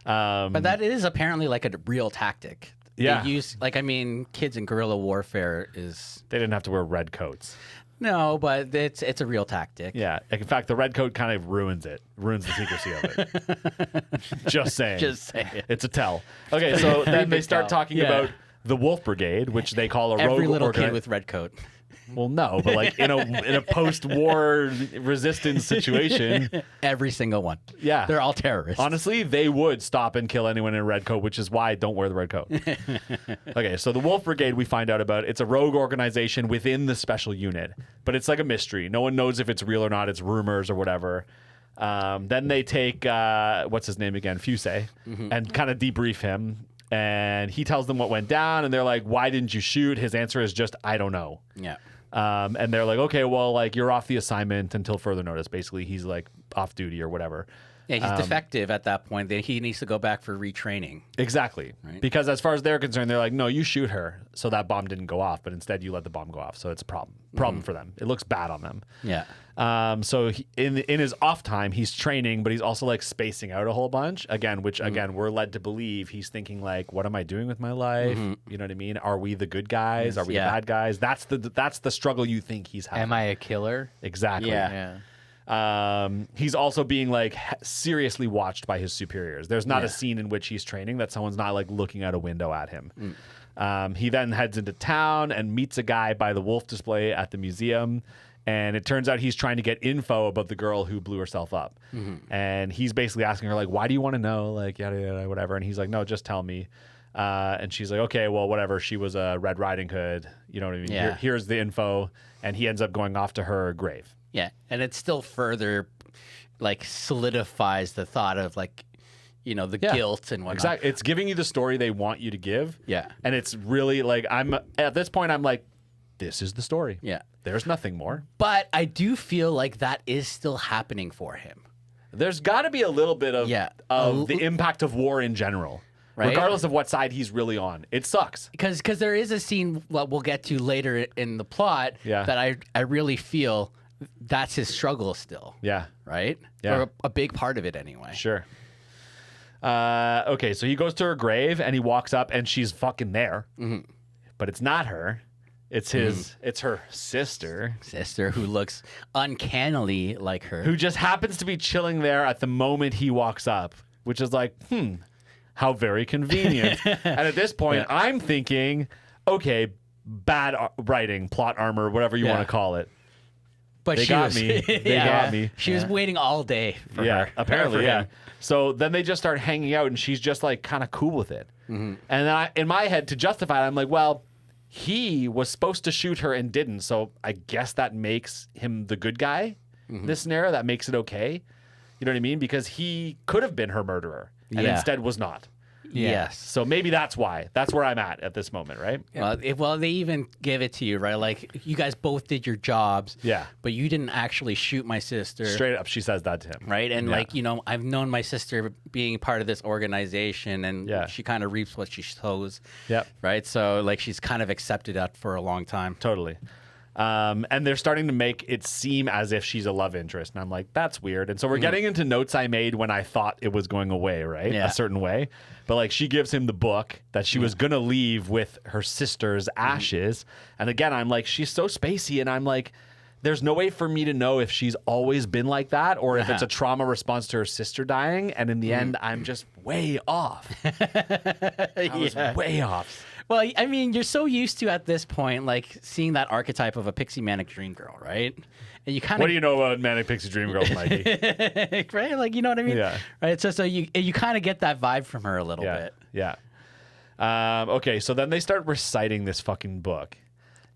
But that is apparently like a real tactic. Yeah. They use, kids in guerrilla warfare is... They didn't have to wear red coats. No, but it's a real tactic. Yeah. In fact, the red coat kind of ruins the secrecy of it. Just saying. Just saying. It's a tell. Okay, so then they big start tell. talking Yeah. about the Wolf Brigade, which they call a Every rogue little kid with red coat. Well, no, but like in a post-war resistance situation, Every single one. yeah, They're all terrorists. honestly, they would stop and kill anyone in a red coat, which is why I don't wear the red coat. Okay, so the Wolf Brigade we find out about, it's a rogue organization within the special unit, but it's like a mystery. No one knows if it's real or not. It's rumors or whatever. Then they take, what's his name again? Fusey, and kind of debrief him. And he tells them what went down, and they're like, why didn't you shoot? His answer is just, I don't know. Yeah. And they're like, okay, well, like you're off the assignment until further notice. Basically, he's like off duty or whatever. Yeah, he's defective at that point. Then he needs to go back for retraining. Exactly. Right. Because as far as they're concerned, they're like, no, you shoot her. So that bomb didn't go off, but instead you let the bomb go off. So it's a problem for them. It looks bad on them. Yeah. So in his off time, he's training, but he's also like spacing out a whole bunch again, which again, we're led to believe he's thinking like, what am I doing with my life? You know what I mean? Are we the good guys? Are we the bad guys? That's the struggle you think he's having. Am I a killer? Exactly. Yeah. He's also being like seriously watched by his superiors. There's not a scene in which he's training that someone's not like looking out a window at him. He then heads into town and meets a guy by the wolf display at the museum. And it turns out he's trying to get info about the girl who blew herself up. And he's basically asking her like, why do you want to know? Like, yada, yada, whatever. And he's like, no, just tell me. And she's like, okay, well, whatever. She was a Red Riding Hood. You know what I mean? Yeah. Here's the info. And he ends up going off to her grave. Yeah. And it still further like solidifies the thought of like, the guilt and whatnot. Exactly. It's giving you the story they want you to give. Yeah. And it's really like, at this point, I'm like, this is the story. Yeah. There's nothing more. But I do feel like that is still happening for him. There's got to be a little bit of the impact of war in general, Right? regardless of what side he's really on. It sucks. Because there is a scene we'll get to later in the plot Yeah. that I really feel that's his struggle still. Yeah, Right? Yeah. Or a big part of it anyway. sure. Okay, so he goes to her grave and he walks up and she's fucking there, but it's not her. It's it's her sister, Sister who looks uncannily like her. who just happens to be chilling there at the moment he walks up, which is like, how very convenient. And at this point, I'm thinking, okay, bad writing, plot armor, whatever you want to call it. But They she got was, me. They got me. She was waiting all day for Yeah, her. apparently, For yeah. him. So then they just start hanging out, and she's just like kind of cool with it. And then in my head, to justify it, I'm like, well, he was supposed to shoot her and didn't, so I guess that makes him the good guy in this scenario. That makes it okay. You know what I mean? Because he could have been her murderer, and Yeah. instead was not. Yes. So maybe that's why. That's where I'm at this moment, right? Well, they even give it to you, right? Like, you guys both did your jobs. Yeah. But you didn't actually shoot my sister. Straight up, she says that to him. Right. And Yeah. like, I've known my sister being part of this organization, and Yeah. she kind of reaps what she sows. Yep. Right. So like, she's kind of accepted that for a long time. Totally. And they're starting to make it seem as if she's a love interest. And I'm like, that's weird. And so we're getting into notes I made when I thought it was going away, right? Yeah. A certain way. But like, she gives him the book that she was going to leave with her sister's ashes. And again, I'm like, she's so spacey. And I'm like, there's no way for me to know if she's always been like that or if it's a trauma response to her sister dying. And in the end, I'm just way off. I was way off. Well, I mean, you're so used to at this point, like, seeing that archetype of a pixie manic dream girl, right? And you kind of What do you know about Manic Pixie Dream Girl, Mikey? right? Like, you know what I mean? Yeah. Right. So you kind of get that vibe from her a little bit. Yeah. Okay, so then they start reciting this fucking book.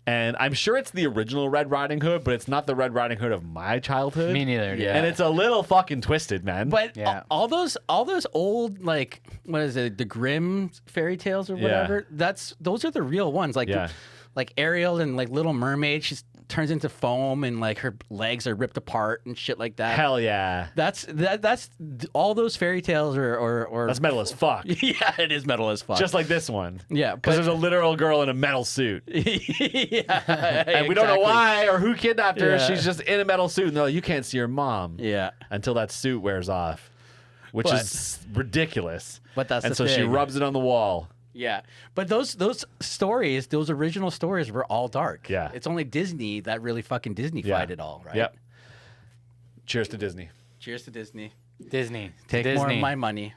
And I'm sure it's the original Red Riding Hood, but it's not the Red Riding Hood of my childhood. Me neither. Yeah. Yeah. And it's a little fucking twisted, man. But Yeah. all those old, like, what is it, the Grimm fairy tales or whatever? Those are the real ones. Like, Yeah. like Ariel and like Little Mermaid, she turns into foam and like her legs are ripped apart and shit like that. Hell yeah. That's all those fairy tales or That's metal as fuck. yeah, it is metal as fuck. Just like this one. yeah, Because there's a literal girl in a metal suit. yeah, And we don't know why or who kidnapped her. Yeah. She's just in a metal suit. And they're like, you can't see your mom Yeah, until that suit wears off, which But- is ridiculous. but that's And the so she thing. rubs it on the wall. Yeah, but those stories, those original stories, were all dark. Yeah. It's only Disney that really fucking Disneyfied Yeah. it all, right? Yep. Cheers to Disney. Cheers to Disney. Disney. Take Disney. more of my money.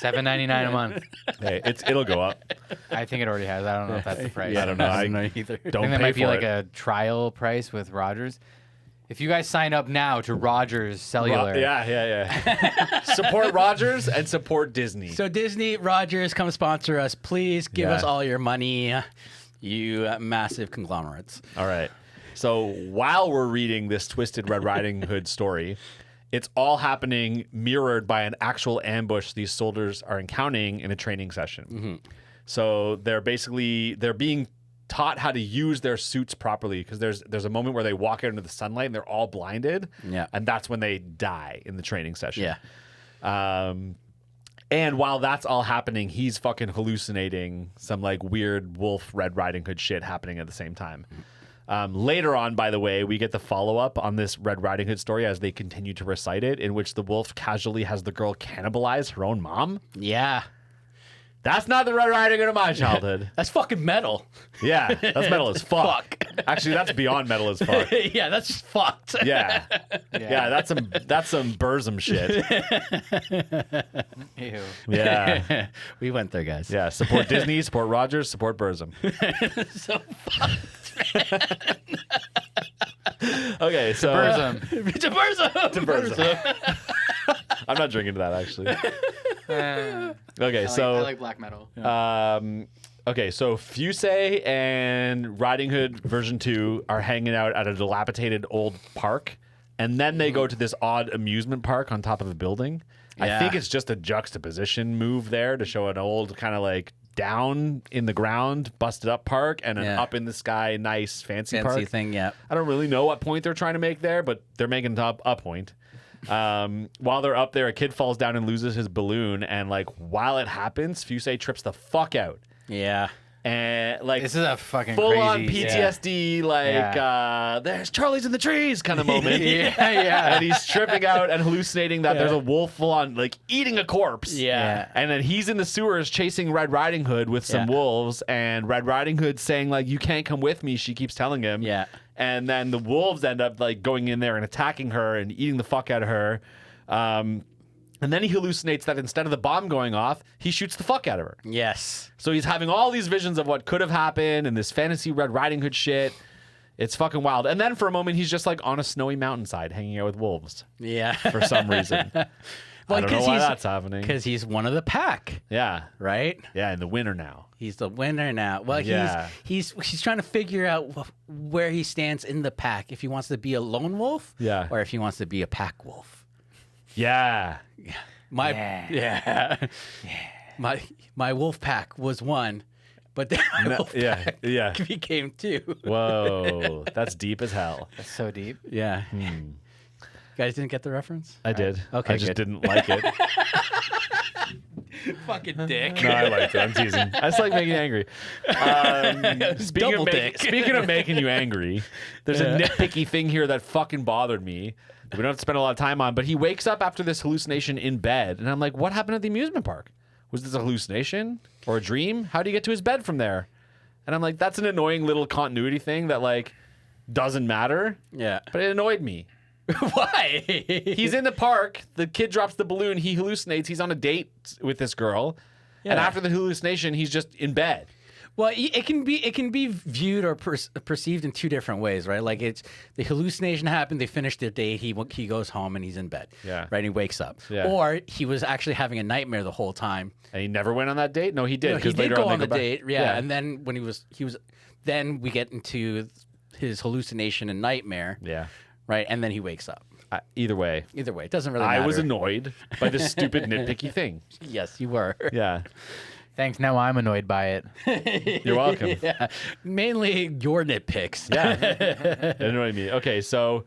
$7.99 a month. Hey, it'll go up. I think it already has. I don't know if that's the price. I don't know. I don't know either. I Don't think that pay might be for like it. a trial price with Rogers. If you guys sign up now to Rogers Cellular, Yeah. Support Rogers and support Disney. So Disney, Rogers, come sponsor us, please. Give us all your money, you massive conglomerates. All right. So while we're reading this twisted Red Riding Hood story, it's all happening mirrored by an actual ambush these soldiers are encountering in a training session. So they're being taught how to use their suits properly because there's a moment where they walk out into the sunlight and they're all blinded. Yeah. And that's when they die in the training session. Yeah. And while that's all happening, he's fucking hallucinating some like weird wolf Red Riding Hood shit happening at the same time. Later on, by the way, we get the follow-up on this Red Riding Hood story as they continue to recite it, in which the wolf casually has the girl cannibalize her own mom. Yeah. That's not the Red Riding Hood of my childhood. That's fucking metal. Yeah, that's metal as fuck. Actually, that's beyond metal as fuck. Yeah, that's just fucked. Yeah. Yeah, that's some Burzum shit. Ew. Yeah. We went there, guys. Yeah, support Disney, support Rogers, support Burzum. So fucked. Okay, so Burzum. To Burzum. To Burzum. I'm not drinking to that actually. Okay, I like black metal. Okay, so Fusey and Riding Hood version 2 are hanging out at a dilapidated old park, and then they go to this odd amusement park on top of a building. I Yeah. think it's just a juxtaposition move there to show an old kind of like down in the ground, busted up park, and an Yeah. up in the sky, nice, fancy Fancy park. thing, yeah. I don't really know what point they're trying to make there, but they're making a point. While they're up there, a kid falls down and loses his balloon, and like while it happens, Fusey trips the fuck out. Yeah. And like This is a fucking full on crazy, PTSD, there's Charlie's in the trees kind of moment. Yeah. And he's tripping out and hallucinating that there's a wolf full on like eating a corpse. Yeah. And then he's in the sewers chasing Red Riding Hood with some Yeah. wolves, and Red Riding Hood saying like, you can't come with me, she keeps telling him. Yeah. And then the wolves end up like going in there and attacking her and eating the fuck out of her. And then he hallucinates that instead of the bomb going off, he shoots the fuck out of her. Yes. So he's having all these visions of what could have happened and this fantasy Red Riding Hood shit. It's fucking wild. And then for a moment, he's just like on a snowy mountainside hanging out with wolves Yeah. for some reason. I don't know why that's happening. Because he's one of the pack, Yeah. right? Yeah, in the winter now. He's the winner now. Well, Yeah. he's trying to figure out where he stands in the pack. If he wants to be a lone wolf, Yeah. or if he wants to be a pack wolf. Yeah. Yeah. my wolf pack was one, but then my wolf pack became two. Whoa, that's deep as hell. That's so deep. Yeah. You guys didn't get the reference? I did. Okay, I just good. didn't like it. Fucking dick. No, I liked it. I'm teasing. I just like making you angry. Speaking of making you angry, there's a nitpicky thing here that fucking bothered me. We don't have to spend a lot of time on, but he wakes up after this hallucination in bed, and I'm like, what happened at the amusement park? Was this a hallucination or a dream? How do you get to his bed from there? And I'm like, that's an annoying little continuity thing that like doesn't matter. Yeah. But it annoyed me. Why? He's in the park. The kid drops the balloon. He hallucinates. He's on a date with this girl. And Yeah. after the hallucination, he's just in bed. Well, it can be viewed or perceived in two different ways, right? Like it's the hallucination happened, they finished their date, he goes home and he's in bed, Yeah. right? And he wakes up, Yeah. or he was actually having a nightmare the whole time. And he never went on that date? No, he did. No, he 'cause did later go they on the back- date, yeah. And then when he was, then we get into his hallucination and nightmare, Yeah. right? And then he wakes up. Either way, Either way, it doesn't really matter. I was annoyed by this stupid nitpicky thing. Yes, you were. Yeah. Thanks. Now I'm annoyed by it. You're welcome. Yeah, mainly your nitpicks. Yeah. It annoyed me. Okay, so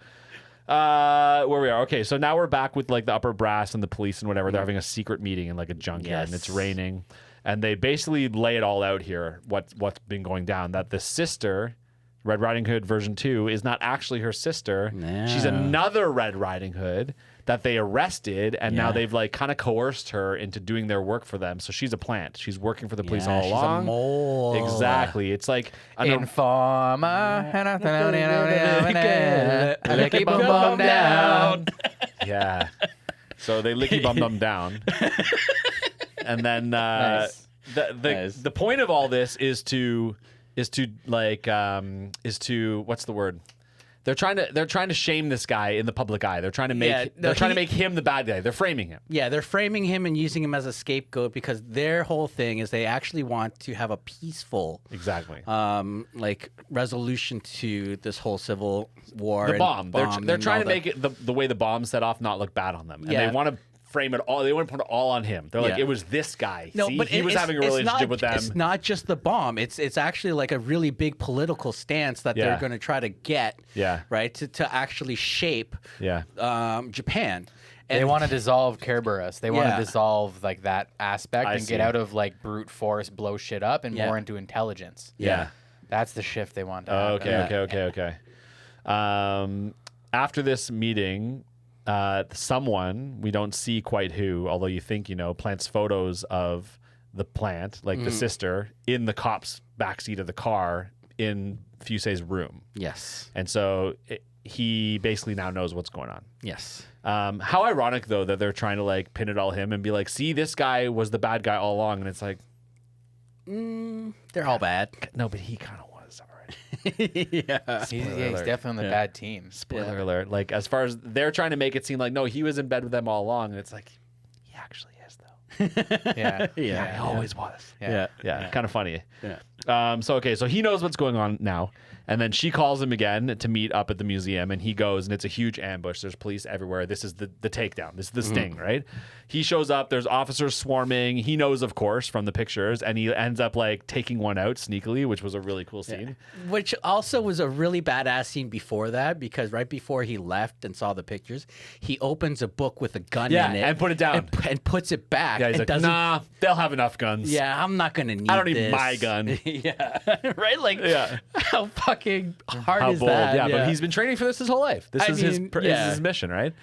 where we are. Okay, so now we're back with like the upper brass and the police and whatever. They're having a secret meeting in like a junkyard and it's Yes. raining. And they basically lay it all out here, what's been going down. That the sister, Red Riding Hood version 2, is not actually her sister. No. She's another Red Riding Hood that they arrested, and now Yeah. they've like kind of coerced her into doing their work for them. So she's a plant. She's working for the police Yeah, all she's along. a mole. Exactly. It's like Informer. Licky boom boom down. Yeah. So they licky bum them down. And then Nice. the point of all this is to what's the word? They're trying to shame this guy in the public eye. They're trying to make trying to make him the bad guy. They're framing him. Yeah, they're framing him and using him as a scapegoat because their whole thing is they actually want to have a peaceful, Exactly. like resolution to this whole civil war. The and bomb. They're and trying all to make it the way the bomb set off not look bad on them. And Yeah. they want to frame it all. They want to put it all on him. They're like, Yeah. it was this guy. No, See, but he was having a it's relationship not, with them. It's not just the bomb. It's actually like a really big political stance that Yeah. they're going to try to get. Yeah. Right to actually shape. Yeah. Japan. They want to dissolve Kerberos. They want Yeah. to dissolve like that aspect I and see. get out of like brute force, blow shit up, and Yeah. more into intelligence. Yeah. That's the shift they want to Oh, happen. okay. After this meeting, someone, we don't see quite who, although you think you know, plants photos of the plant, like the sister, in the cop's backseat of the car in Fusei's room. Yes. And so he basically now knows what's going on. Yes. How ironic, though, that they're trying to like pin it all him and be like, see, this guy was the bad guy all along. And it's like, They're all bad. no, but he kind of was already. Yeah. He's alert. definitely on the bad team. Spoiler alert. Like, as far as they're trying to make it seem like, no, he was in bed with them all along. And it's like, he actually is, though. Yeah. Yeah. He always was. Yeah. Yeah, kind of funny. Yeah. So he knows what's going on now. And then she calls him again to meet up at the museum, and he goes, and it's a huge ambush. There's police everywhere. This is the takedown. This is the sting, right? He shows up. There's officers swarming. He knows, of course, from the pictures, and he ends up like taking one out sneakily, which was a really cool scene. Which also was a really badass scene before that, because right before he left and saw the pictures, he opens a book with a gun Yeah, in it and put it down. and puts it back. Yeah, he's and like, doesn't. nah, they'll have enough guns. Yeah, I'm not gonna need. I don't need this. my gun. Yeah, right. Like, Yeah. how fucking hard How is bold. that? Yeah, but he's been training for this his whole life. This I is mean, this is his mission, right?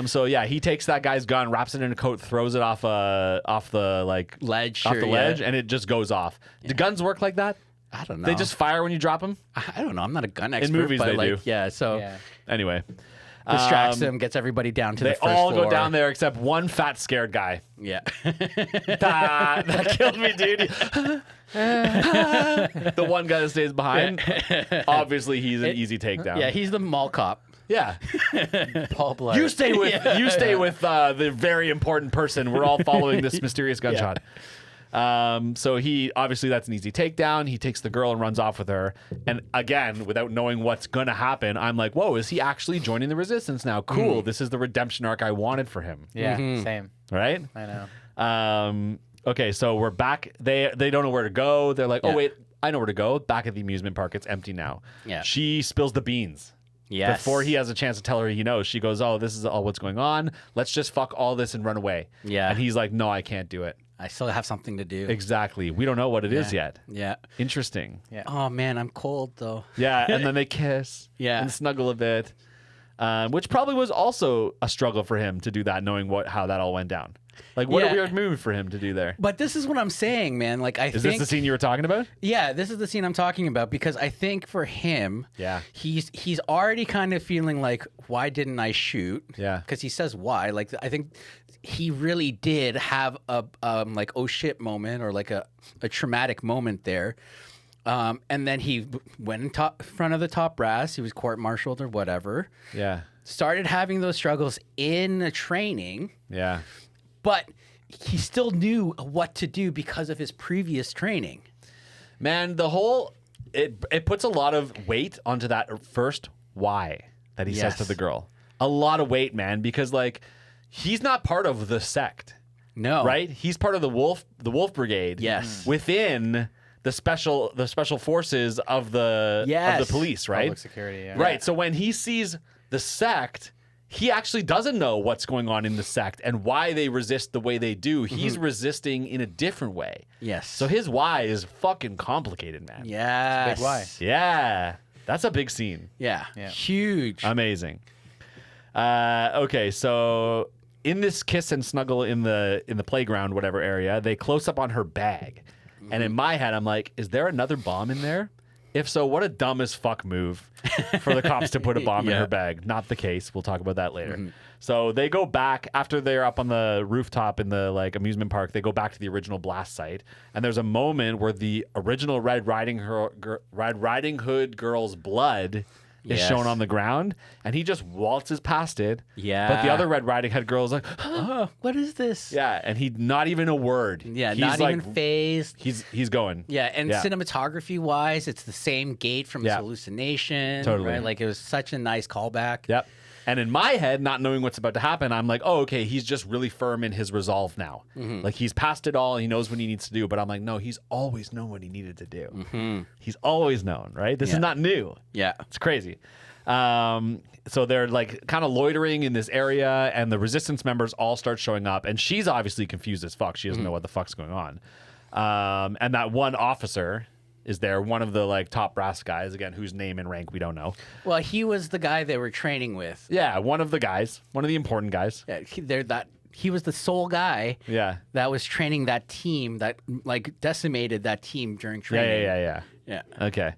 So yeah, he takes that guy's gun, wraps it in a coat, throws it off the like Ledge, off sure, the yeah. ledge, and it just goes off. Do guns work like that? I don't know. They just fire when you drop them? I don't know. I'm not a gun expert. movies but they like, do. Yeah. So Yeah. Anyway, distracts him, gets everybody down to they the first all floor. go down there except one fat scared guy. Yeah. That killed me, dude. The one guy that stays behind, obviously he's an easy takedown. Yeah. He's the mall cop. Yeah. Paul Blart. You stay with the very important person. We're all following this mysterious gunshot. So he obviously that's an easy takedown. He takes the girl and runs off with her. And again, without knowing what's gonna happen, I'm like, whoa, is he actually joining the resistance now? Cool. This is the redemption arc I wanted for him. Yeah, same. Right? I know. Okay, so we're back. They don't know where to go. They're like, oh Yeah. wait, I know where to go. Back at the amusement park. It's empty now. Yeah. She spills the beans. Yes. Before he has a chance to tell her he knows, she goes, oh, this is all what's going on. Let's just fuck all this and run away. Yeah. And he's like, no, I can't do it. I still have something to do. Exactly. We don't know what it is yet. Yeah. Interesting. Yeah. Oh man, I'm cold though. Yeah, and then they kiss. Yeah. And snuggle a bit, which probably was also a struggle for him to do that, knowing how that all went down. Like, what a Yeah. weird move for him to do there. But this is what I'm saying, man. Like I Is think this the scene you were talking about? Yeah, this is the scene I'm talking about because I think for him, Yeah. he's already kind of feeling like, why didn't I shoot? Yeah. Because he says why. Like I think he really did have a like oh shit moment or like a traumatic moment there. And then he went in front of the top brass. He was court-martialed or whatever. Yeah. Started having those struggles in the training, Yeah. but he still knew what to do because of his previous training. Man, it puts a lot of weight onto that first why that he says to Yes. the girl. A lot of weight, man, because like he's not part of the sect, No. right? He's part of the Wolf Brigade. Yes. Within the special forces of the Yes. police, right? Public security. Yeah. Right. So when he sees the sect, he actually doesn't know what's going on in the sect and why they resist the way they do. He's resisting in a different way. Yes. So his why is fucking complicated, man. Yes. Big why. Yeah. That's a big scene. Yeah. Yeah. Huge. Amazing. Okay, so in this kiss and snuggle in the playground, whatever area, they close up on her bag. And in my head, I'm like, is there another bomb in there? If so, what a dumb as fuck move for the cops to put a bomb in Yeah. her bag. Not the case. We'll talk about that later. So they go back after they're up on the rooftop in the like amusement park. They go back to the original blast site, and there's a moment where the original Red Riding Hood girl's blood is Yes. shown on the ground, and he just waltzes past it. Yeah. But the other Red Riding Hood girl is like, Oh, what is this? yeah, and he not even a word. Yeah, He's not like, even phased. He's going. Yeah, and Yeah. cinematography wise, it's the same gate from his Yeah. hallucination. Totally. Right? Like it was such a nice callback. Yep. And in my head, not knowing what's about to happen, I'm like, oh, okay, he's just really firm in his resolve now. Like he's past it all. He knows what he needs to do. But I'm like, no, he's always known what he needed to do. He's always known, right? This is Yeah. not new. Yeah. It's crazy. So they're like kind of loitering in this area, and the resistance members all start showing up, and she's obviously confused as fuck. She doesn't know what the fuck's going on. And that one officer is there, one of the like top brass guys, again, whose name and rank we don't know. Well, he was the guy they were training with. Yeah, one of the guys, one of the important guys. Yeah, he was the sole guy Yeah. that was training that team that like decimated that team during training. Yeah. Yeah. Okay.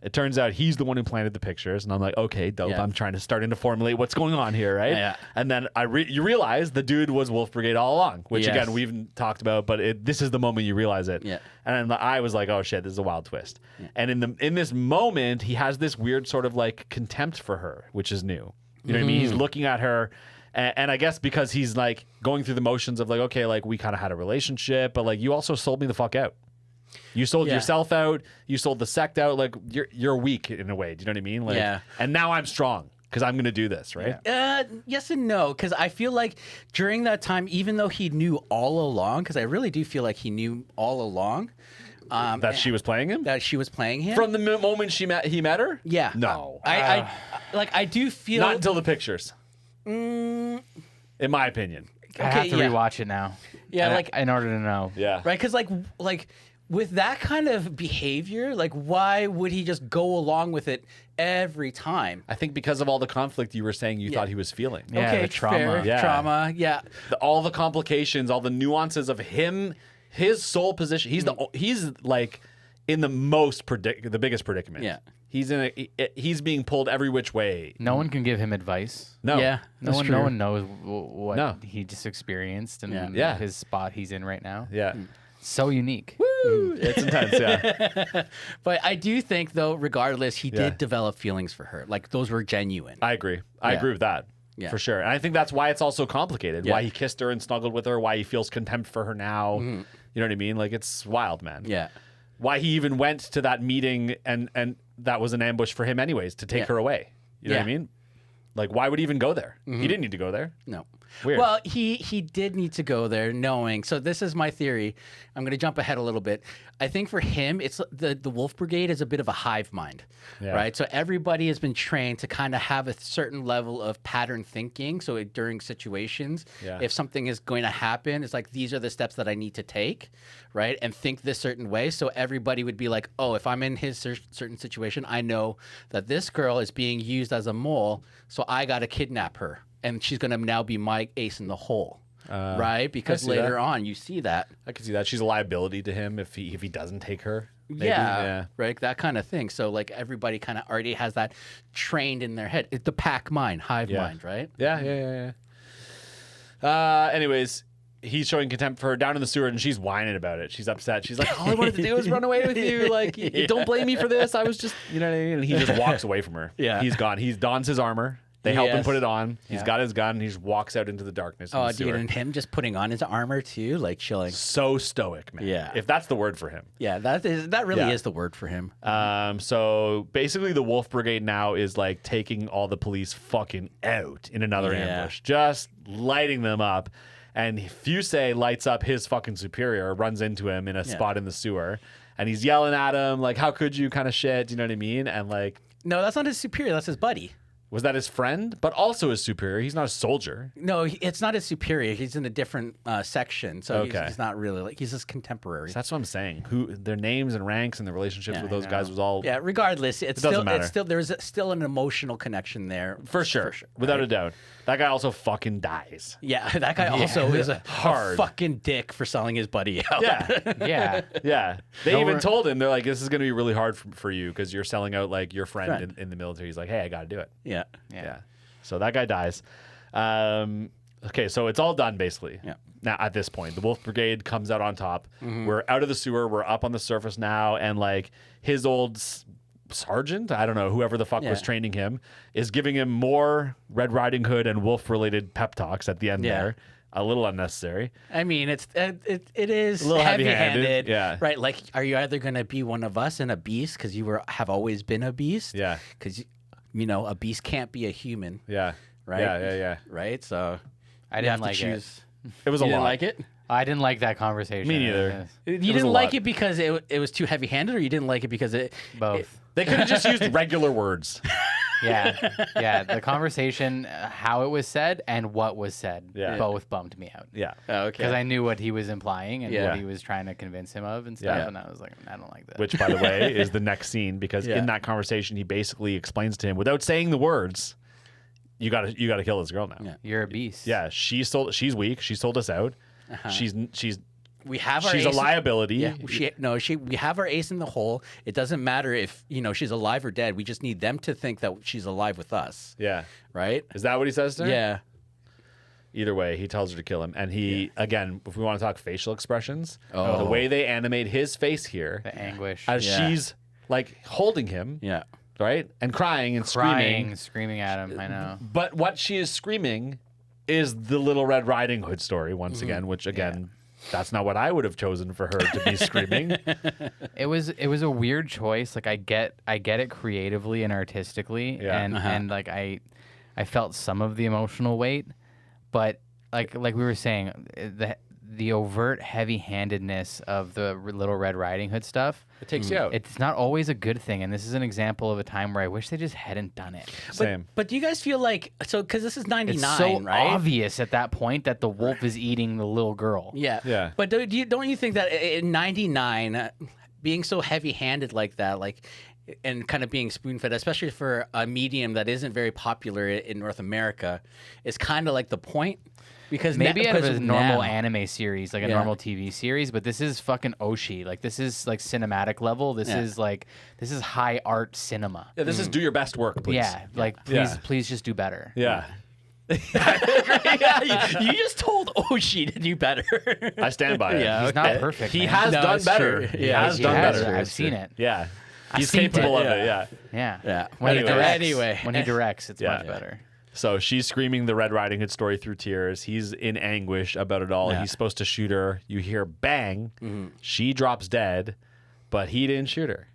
It turns out he's the one who planted the pictures, and I'm like, okay, dope. Yeah. I'm trying to start to formulate what's going on here, right? Yeah. And then you realize the dude was Wolf Brigade all along, which Yes. again we've talked about, but this is the moment you realize it. Yeah. And then I was like, oh shit, this is a wild twist. Yeah. And in this moment, he has this weird sort of like contempt for her, which is new. You know what I mean? He's looking at her. And I guess because he's like going through the motions of like, okay, like we kind of had a relationship, but like you also sold me the fuck out. You sold Yeah. yourself out. You sold the sect out. Like you're weak in a way. Do you know what I mean? Like, Yeah. And now I'm strong because I'm gonna do this, right? Yes and no, because I feel like during that time, even though he knew all along, because I really do feel like he knew all along That she was playing him that she was playing him. from the moment he met her. yeah, No. I do feel Not until the pictures. In my opinion. I have to yeah. rewatch it now. Yeah, And like- in order to know. Yeah. right, because like with that kind of behavior, like why would he just go along with it every time? I think because of all the conflict you were saying you thought he was feeling. Yeah, okay, the trauma. fair. Yeah. Trauma, yeah. All the complications, all the nuances of him, his sole position. He's like in the the biggest predicament. Yeah. He's being pulled every which way. No one can give him advice. No. Yeah, No that's one, true. no one knows what No. he just experienced and Yeah. his spot he's in right now. Yeah. So unique. It's intense, yeah. But I do think, though, regardless, he Yeah. did develop feelings for her. Like those were genuine. I agree. I Yeah. agree with that. Yeah. For sure. And I think that's why it's also complicated. Yeah. Why he kissed her and snuggled with her, why he feels contempt for her now. You know what I mean? Like it's wild, man. Yeah. Why he even went to that meeting and that was an ambush for him anyways to take Yeah. her away. You know what I Yeah. mean? Like why would he even go there? He didn't need to go there. No. Weird. Well, he did need to go there knowing. So this is my theory. I'm going to jump ahead a little bit. I think for him, it's the Wolf Brigade is a bit of a hive mind, right? So everybody has been trained to kind of have a certain level of pattern thinking. So during situations, if something is going to happen, it's like, these are the steps that I need to take, right? And think this certain way. So everybody would be like, oh, if I'm in his certain situation, I know that this girl is being used as a mole, so I got to kidnap her. And she's going to now be my ace in the hole, right? Because later on, you see that. I can see that. She's a liability to him if he doesn't take her. Maybe. Yeah, right? That kind of thing. So, like, everybody kind of already has that trained in their head. It's the pack mind, hive mind, right? Yeah. Anyways, he's showing contempt for her down in the sewer, and she's whining about it. She's upset. She's like, all I wanted to do was run away with you. Like, you don't blame me for this. I was just, you know what I mean? And he just walks away from her. Yeah. He's gone. He dons his armor. They help him put it on. He's got his gun. And he just walks out into the darkness. Oh, dude, and him just putting on his armor too, like chilling. So stoic, man. Yeah. If that's the word for him. Yeah, that really is the word for him. So basically, the Wolf Brigade now is like taking all the police fucking out in another ambush, just lighting them up. And Fusei lights up his fucking superior, runs into him in a spot in the sewer, and he's yelling at him like, "How could you?" kind of shit. Do you know what I mean? And like, no, that's not his superior. That's his buddy. Was that his friend? But also his superior. He's not a soldier. No, it's not his superior. He's in a different section, so Okay. he's not really like he's his contemporary. So that's what I'm saying. Who their names and ranks and the relationships with those guys was all Regardless, it doesn't matter. There's still an emotional connection there for sure, without a doubt. That guy also fucking dies. Yeah, that guy also is a fucking dick for selling his buddy out. Yeah. They even told him, they're like, this is going to be really hard for you because you're selling out like your friend. In the military. He's like, hey, I got to do it. Yeah. So that guy dies. Okay, so it's all done basically. Yeah. Now at this point, the Wolf Brigade comes out on top. We're out of the sewer. We're up on the surface now, and like his old sergeant, I don't know, whoever the fuck was training him, is giving him more Red Riding Hood and wolf-related pep talks at the end there. A little unnecessary. I mean, it is a little heavy-handed. Yeah. Right. Like, are you either going to be one of us and a beast because you have always been a beast? Yeah. Because a beast can't be a human. Yeah. Right. Yeah. Right. So I didn't like it. It was a lot. Didn't like it? I didn't like that conversation. Me neither. You didn't like it because it was too heavy-handed, or you didn't like it because both. They could have just used regular words. Yeah. The conversation, how it was said and what was said, both bummed me out. Yeah. Okay. Because I knew what he was implying and what he was trying to convince him of and stuff, and I was like, I don't like that. Which, by the way, is the next scene, because in that conversation, he basically explains to him without saying the words, "You got to kill this girl now. Yeah. You're a beast." Yeah, she's weak. She sold us out. We have our she's a liability. Yeah, we have our ace in the hole. It doesn't matter if she's alive or dead. We just need them to think that she's alive with us. Yeah. Right? Is that what he says to her? Yeah. Either way, he tells her to kill him. And he, again, if we want to talk facial expressions, the way they animate his face here, the anguish, as she's like holding him, right, and crying and screaming at him. I know. But what she is screaming is the Little Red Riding Hood story once again, which again. That's not what I would have chosen for her to be screaming. It was a weird choice. Like I get it creatively and artistically, and like I felt some of the emotional weight, but like we were saying, the overt heavy-handedness of the Little Red Riding Hood stuff, it takes you out. It's not always a good thing, and this is an example of a time where I wish they just hadn't done it. Same. But do you guys feel like because this is '99, it's so right? obvious at that point that the wolf is eating the little girl. Yeah. But don't you think that in '99, being so heavy-handed like that, and kind of being spoon-fed, especially for a medium that isn't very popular in North America, is kind of like the point? Because maybe out of a normal anime series, like a normal TV series, but this is fucking Oshi. Like this is like cinematic level. This is high art cinema. Yeah, this is do your best work, please. Yeah, like please just do better. Yeah. You just told Oshi to do better. I stand by it. Yeah, he's not perfect. He man. has done better. He has done better. I've seen it. Yeah. He's capable of it. Yeah. When he directs, it's much better. So she's screaming the Red Riding Hood story through tears. He's in anguish about it all. He's supposed to shoot her. You hear bang. She drops dead, but he didn't shoot her.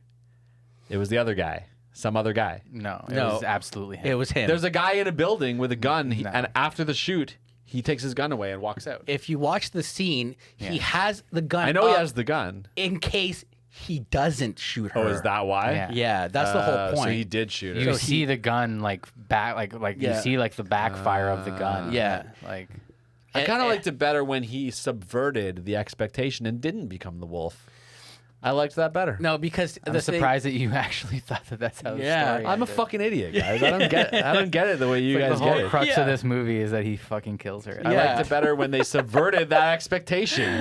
It was the other guy. Some other guy. No, it was absolutely him. It was him. There's a guy in a building with a gun, and after the shoot, He takes his gun away and walks out. If you watch the scene, he has the gun. I know he up has the gun. in case he doesn't shoot her. Oh, is that why? Yeah. Yeah, that's the whole point. So he did shoot her. You see the gun like back, like you see like the backfire of the gun. Yeah. like I kind of liked it better when he subverted the expectation and didn't become the wolf. I liked that better. No, because I'm surprised that you actually thought that that's how the Yeah. story I'm a ended. fucking idiot, guys. I don't get it the way you Like, guys the whole get it. crux Yeah. of this movie is that he fucking kills her. I Yeah. liked it better when they subverted that expectation.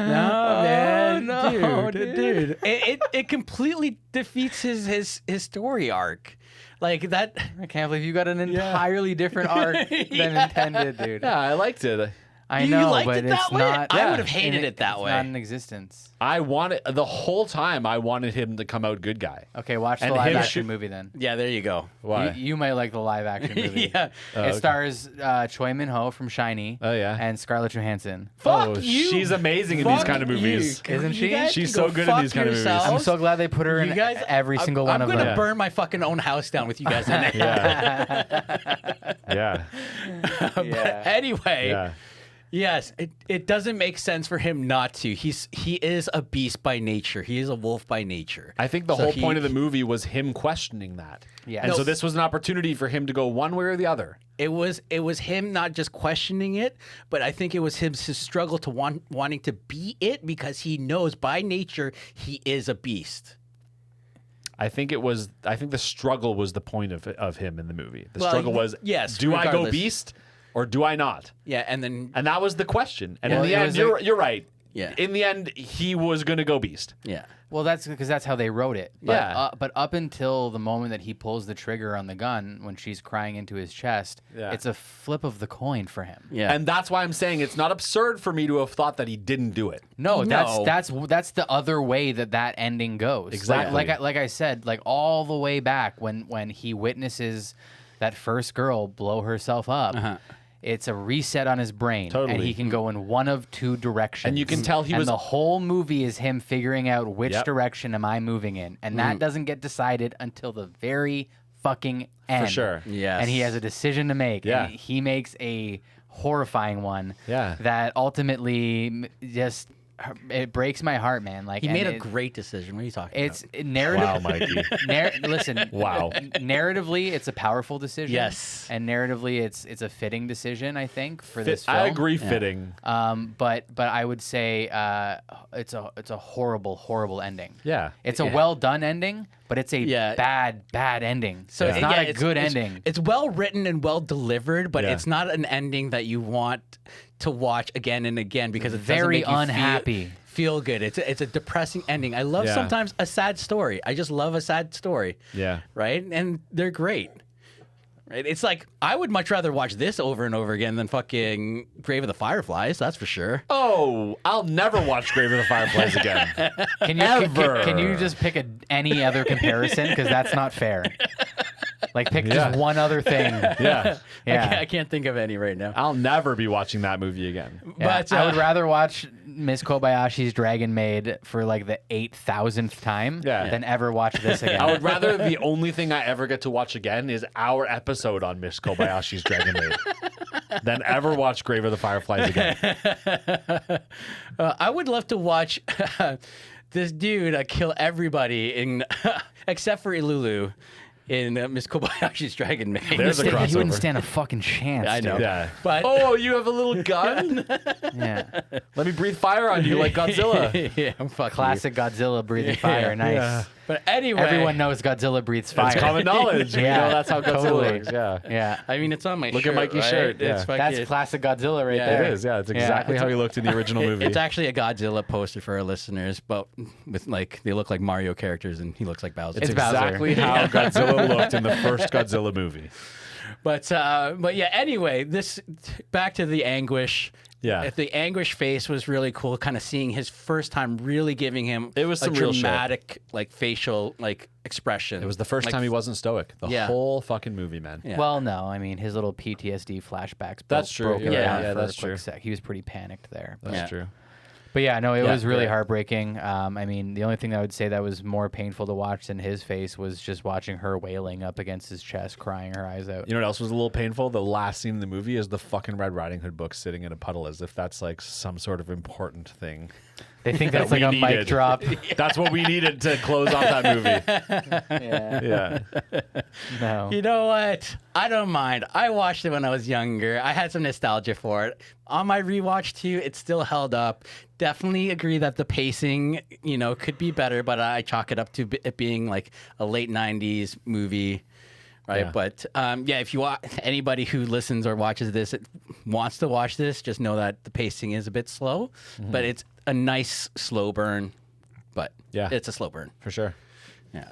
No, man, no, dude. It completely defeats his story arc, like that. I can't believe you got an entirely different arc than intended, dude. Yeah, I liked it. I You know, liked but it that it's way? not. I would have hated in- it that it's way. Not in existence. I wanted the whole time. I wanted him to come out good guy. Okay, watch the And live him action shoot- movie then. Yeah, there you go. Why? You might like the live action movie. Yeah. It stars Choi Min-ho from Shiny. Oh, yeah. And Scarlett Johansson. Fuck Oh, you. she's amazing in these Fuck kind of movies. you. Isn't You she? guys She's can go so good in fuck these kind of movies. yourselves. I'm so glad they put her in You guys, every single one of I'm them. gonna burn my fucking own house down with you guys in it. Yeah. But anyway, Yeah. yes, it doesn't make sense for him not to. He is a beast by nature. He is a wolf by nature. I think the So whole point of the movie was him questioning that. Yeah. And No. so this was an opportunity for him to go one way or the other. It was him not just questioning it, but I think it was his struggle to wanting to be it because he knows by nature he is a beast. I think the struggle was the point of him in the movie. The Well, struggle was, yes, do I go regardless. beast or do I not? Yeah, and then And that was the question. And Well, in the it end, was you're right. Yeah. In the end, he was going to go beast. yeah. Well, that's because that's how they wrote it. But, Yeah. but up until the moment that he pulls the trigger on the gun, when she's crying into his chest, Yeah. it's a flip of the coin for him. Yeah. And that's why I'm saying it's not absurd for me to have thought that he didn't do it. No, No. that's the other way that ending goes. Exactly. Like I said, like all the way back when he witnesses that first girl blow herself up. It's a reset on his brain, and Totally. he can go in one of two directions. And you can tell he and was- the whole movie is him figuring out which Yep. direction am I moving in, and that doesn't get decided until the very fucking end. sure. Yes. And he has a decision to make. Yeah. And he makes a horrifying one. Yeah. That ultimately just it breaks my heart, man. Like he and made a it- great decision. What are you talking It's about? narrative. Wow, Mikey. Listen. Wow. Narratively, it's a powerful decision. Yes. And narratively, it's a fitting decision, I think, for this film. I agree, fitting. But I would say it's a horrible ending. Yeah. It's a well done ending, but it's a Yeah. bad ending. So So it's not a good ending. It's well written and well delivered, but Yeah. it's not an ending that you want to watch again and again because it Very doesn't make you unhappy. Feel good. It's a depressing ending. I love Yeah. sometimes a sad story. I just love a sad story. Yeah. Right? And they're great. Right? It's like I would much rather watch this over and over again than fucking Grave of the Fireflies, that's for sure. Oh, I'll never watch Grave of the Fireflies again. Can you Ever. can you just pick any other comparison? Because that's not fair. Like pick just one other thing. Yeah. Yeah. I can't think of any right now. I'll never be watching that movie again. Yeah, But I would rather watch Miss Kobayashi's Dragon Maid for like the 8,000th time Yeah. than ever watch this again. I would rather the only thing I ever get to watch again is our episode on Miss Kobayashi's Dragon Maid than ever watch Grave of the Fireflies again. I would love to watch this dude kill everybody in except for Ilulu in Miss Kobayashi's Dragon Maid. There's a He wouldn't crossover. stand a fucking chance. I know. dude. Yeah. But Oh, you have a little gun? Yeah. Let me breathe fire on you like Godzilla. yeah, I'm fucking Classic Godzilla breathing fire. Nice. Yeah. But anyway, Everyone knows Godzilla breathes fire. It's common knowledge. We Yeah, know that's how Godzilla totally. works. Yeah. Yeah. I mean, it's on my Look shirt, at Mikey's right? shirt, yeah. It's fucking, That's classic Godzilla right Yeah. there. It is. Yeah. It's exactly how he looked in the original movie. It's actually a Godzilla poster for our listeners, but with like they look like Mario characters and he looks like Bowser. It's Bowser. exactly how Godzilla looked in the first Godzilla movie. But yeah. Anyway, this back to the anguish. Yeah. The anguish face was really cool. Kind of seeing his first time, really giving him It was a some real shit. dramatic, like facial, like expression. It was the first time he wasn't stoic. The Yeah. whole fucking movie, man. Yeah. Well, no, I mean his little PTSD flashbacks. That's true. Broke him Yeah, down yeah, for that's a quick true. sec. He was pretty panicked there. That's Yeah. true. But yeah, no, it Yeah, was really yeah. heartbreaking. I mean, the only thing I would say that was more painful to watch than his face was just watching her wailing up against his chest, crying her eyes out. You know what else was a little painful? The last scene in the movie is the fucking Red Riding Hood book sitting in a puddle, as if that's like some sort of important thing. They think that's we like a mic needed. drop. That's what we needed to close off that movie. Yeah. Yeah. No. You know what? I don't mind. I watched it when I was younger. I had some nostalgia for it. On my rewatch too, it still held up. Definitely agree that the pacing, could be better, but I chalk it up to it being like a late 90s movie. Right. Yeah. But if you anybody who listens or watches this wants to watch this, just know that the pacing is a bit slow, but it's a nice slow burn. But Yeah. it's a slow burn. For sure. Yeah.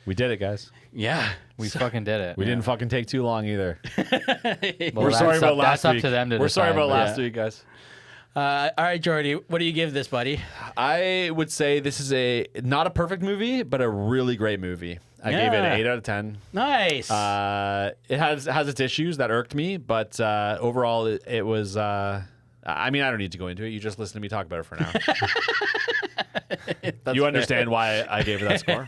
We did it, guys. Yeah. We fucking did it. We didn't fucking take too long either. Well, We're sorry that's about up, last that's week. up to them to We're sorry decide, about but- last week, guys. All right, Jordy, what do you give this, buddy? I would say this is not a perfect movie, but a really great movie. I gave it Yeah. an 8 out of 10. Nice. It has its issues that irked me, but overall it was. I mean, I don't need to go into it. You just listen to me talk about it for now. You understand why I gave it that score?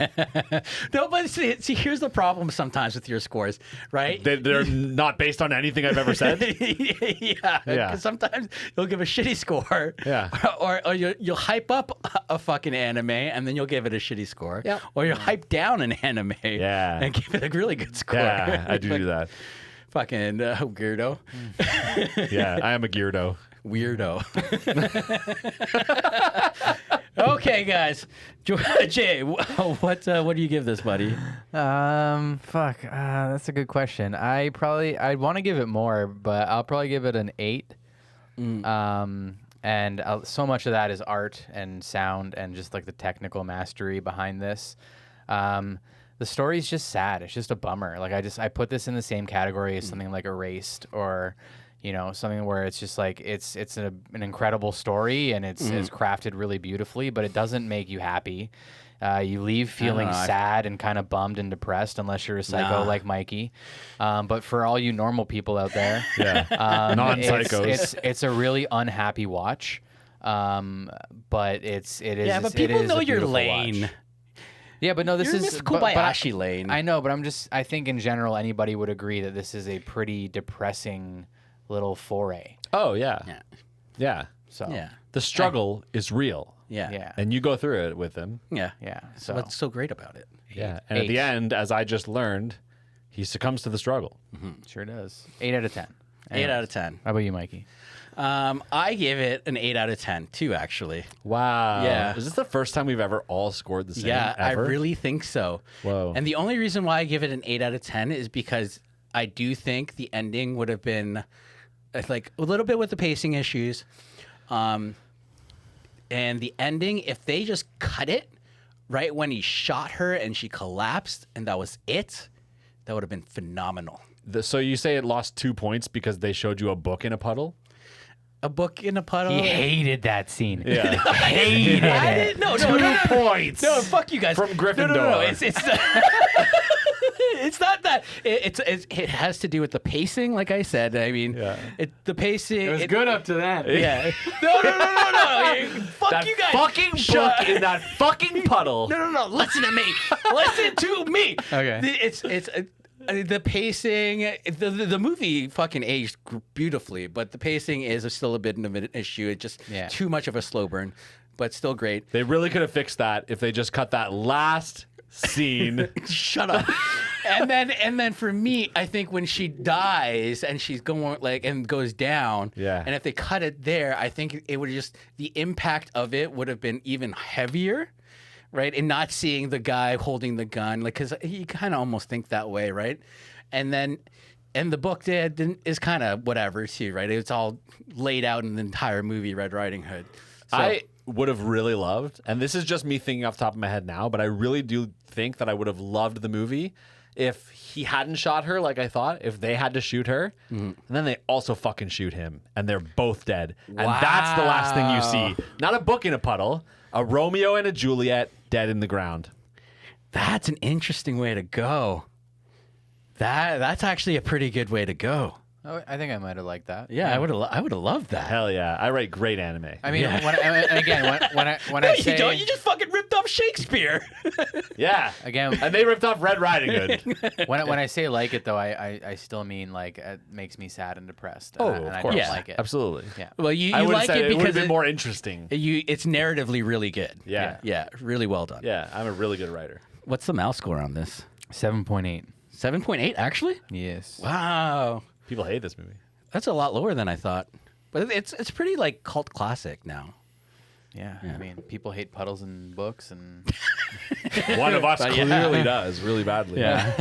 No, but see, here's the problem sometimes with your scores, right? They're not based on anything I've ever said. Yeah. Because sometimes you'll give a shitty score. Yeah. Or you'll hype up a fucking anime and then you'll give it a shitty score. Yep. Or you'll hype down an anime. Yeah. And give it a really good score. Yeah, I do that. Fucking weirdo. Yeah, I am a geardo. Weirdo. Okay, guys. Jay, what do you give this, buddy? Fuck. That's a good question. I'd want to give it more, but I'll probably give it an 8. And so much of that is art and sound and just like the technical mastery behind this. The story's just sad. It's just a bummer. Like I put this in the same category as something like Erased or, something where it's just like it's an incredible story and it's crafted really beautifully, but it doesn't make you happy. You leave feeling sad and kind of bummed and depressed unless you're a psycho like Mikey. But for all you normal people out there, Non-psychos. it's a really unhappy watch. But it is. Yeah, but it people is know a your beautiful lane. watch. Yeah, but no, this You're is Miss but Kobayashi lane. I know, but I think in general anybody would agree that this is a pretty depressing little foray. Oh yeah, Yeah. yeah. So Yeah. The struggle is real, Yeah. yeah, and you go through it with him. Yeah. yeah. So So what's so great about it? Yeah, and at the 8. end, as I just learned, he succumbs to the struggle. sure does. 8 out of 10. 8 out of 10. How about you, Mikey? I give it an 8 out of 10 too, actually. Wow. Yeah. Is this the first time we've ever all scored the same? Yeah, ever? I really think so. Whoa. And the only reason why I give it an 8 out of 10 is because I do think the ending would have been like a little bit with the pacing issues. And the ending, if they just cut it right when he shot her and she collapsed and that was it, that would have been phenomenal. So you say it lost 2 points because they showed you a book in a puddle? A book in a puddle. He hated that scene. Yeah. Hated I it. didn't, no, 2 points. No, fuck you guys. From Gryffindor. No. It's it's not that. It has to do with the pacing, like I said. I mean, Yeah. the pacing. It was good up to then. Yeah. No. Fuck That you guys. fucking Shut- book in that fucking puddle. No. Listen to me. Listen to me. Okay. It's the pacing. The movie fucking aged beautifully, but the pacing is still a bit of an issue. It's just too much of a slow burn, but still great. They really could have fixed that if they just cut that last scene. Shut up. And then for me, I think when she dies and she's going and goes down, Yeah. and if they cut it there, I think it would just the impact of it would have been even heavier, right? And not seeing the guy holding the gun, because you kind of almost think that way, right? And the book is kind of whatever too, right? It's all laid out in the entire movie, Red Riding Hood. So, I would have really loved, and this is just me thinking off the top of my head now, but I really do think that I would have loved the movie if he hadn't shot her like I thought, if they had to shoot her, and then they also fucking shoot him, and they're both dead. And that's the last thing you see. Not a book in a puddle, a Romeo and a Juliet dead in the ground. That's an interesting way to go. That's actually a pretty good way to go. Oh, I think I might have liked that. Yeah, I would have loved that. Hell yeah. I write great anime. I mean, Yeah. when No, I you say don't. You just fucking ripped off Shakespeare. Yeah. again, And they ripped off Red Riding Hood. when I say like it though, I still mean like it makes me sad and depressed. Oh, and of I course. don't Yeah. like it. Absolutely. Yeah. Well, you I would like say it it would because have been more interesting. it's narratively really good. Yeah. Yeah, really well done. Yeah, I'm a really good writer. What's the mouse score on this? 7.8. 7.8, actually? Yes. Wow. People hate this movie. That's a lot lower than I thought. But it's pretty like cult classic now. Yeah. I mean, people hate puddles in books, and One of us But yeah. clearly does really badly. Yeah.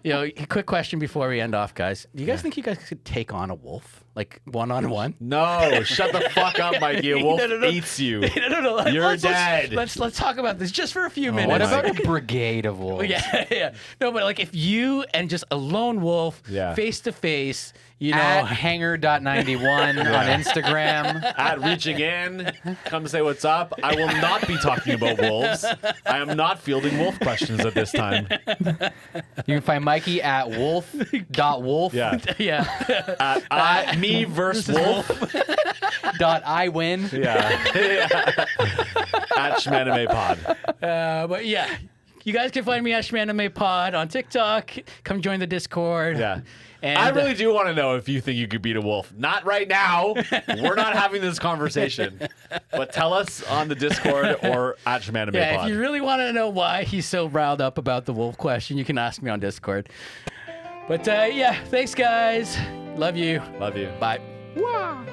A quick question before we end off, guys. Do you guys think you guys could take on a wolf? Like one-on-one? No, shut the fuck up, Mikey. A wolf No. eats you. No. You're dead. Let's talk about this just for a few minutes. what my about a brigade of wolves? Yeah. No, but like if you and just a lone wolf Yeah. face to face, you know, At hanger.91 on Instagram. At reaching in, come say what's up. I will not be talking about wolves. I am not fielding wolf questions at this time. You can find Mikey at wolf.wolf. Yeah. yeah. At me versus wolf. I win. Yeah. At Shmanime Pod. But yeah, you guys can find me at Shmanime Pod on TikTok. Come join the Discord. Yeah. And, I really do want to know if you think you could beat a wolf. Not right now. We're not having this conversation. But tell us on the Discord or at Shmanime yeah, Pod. if you really want to know why he's so riled up about the wolf question, you can ask me on Discord. But yeah, thanks guys. Love you. Love you. Bye. Wow.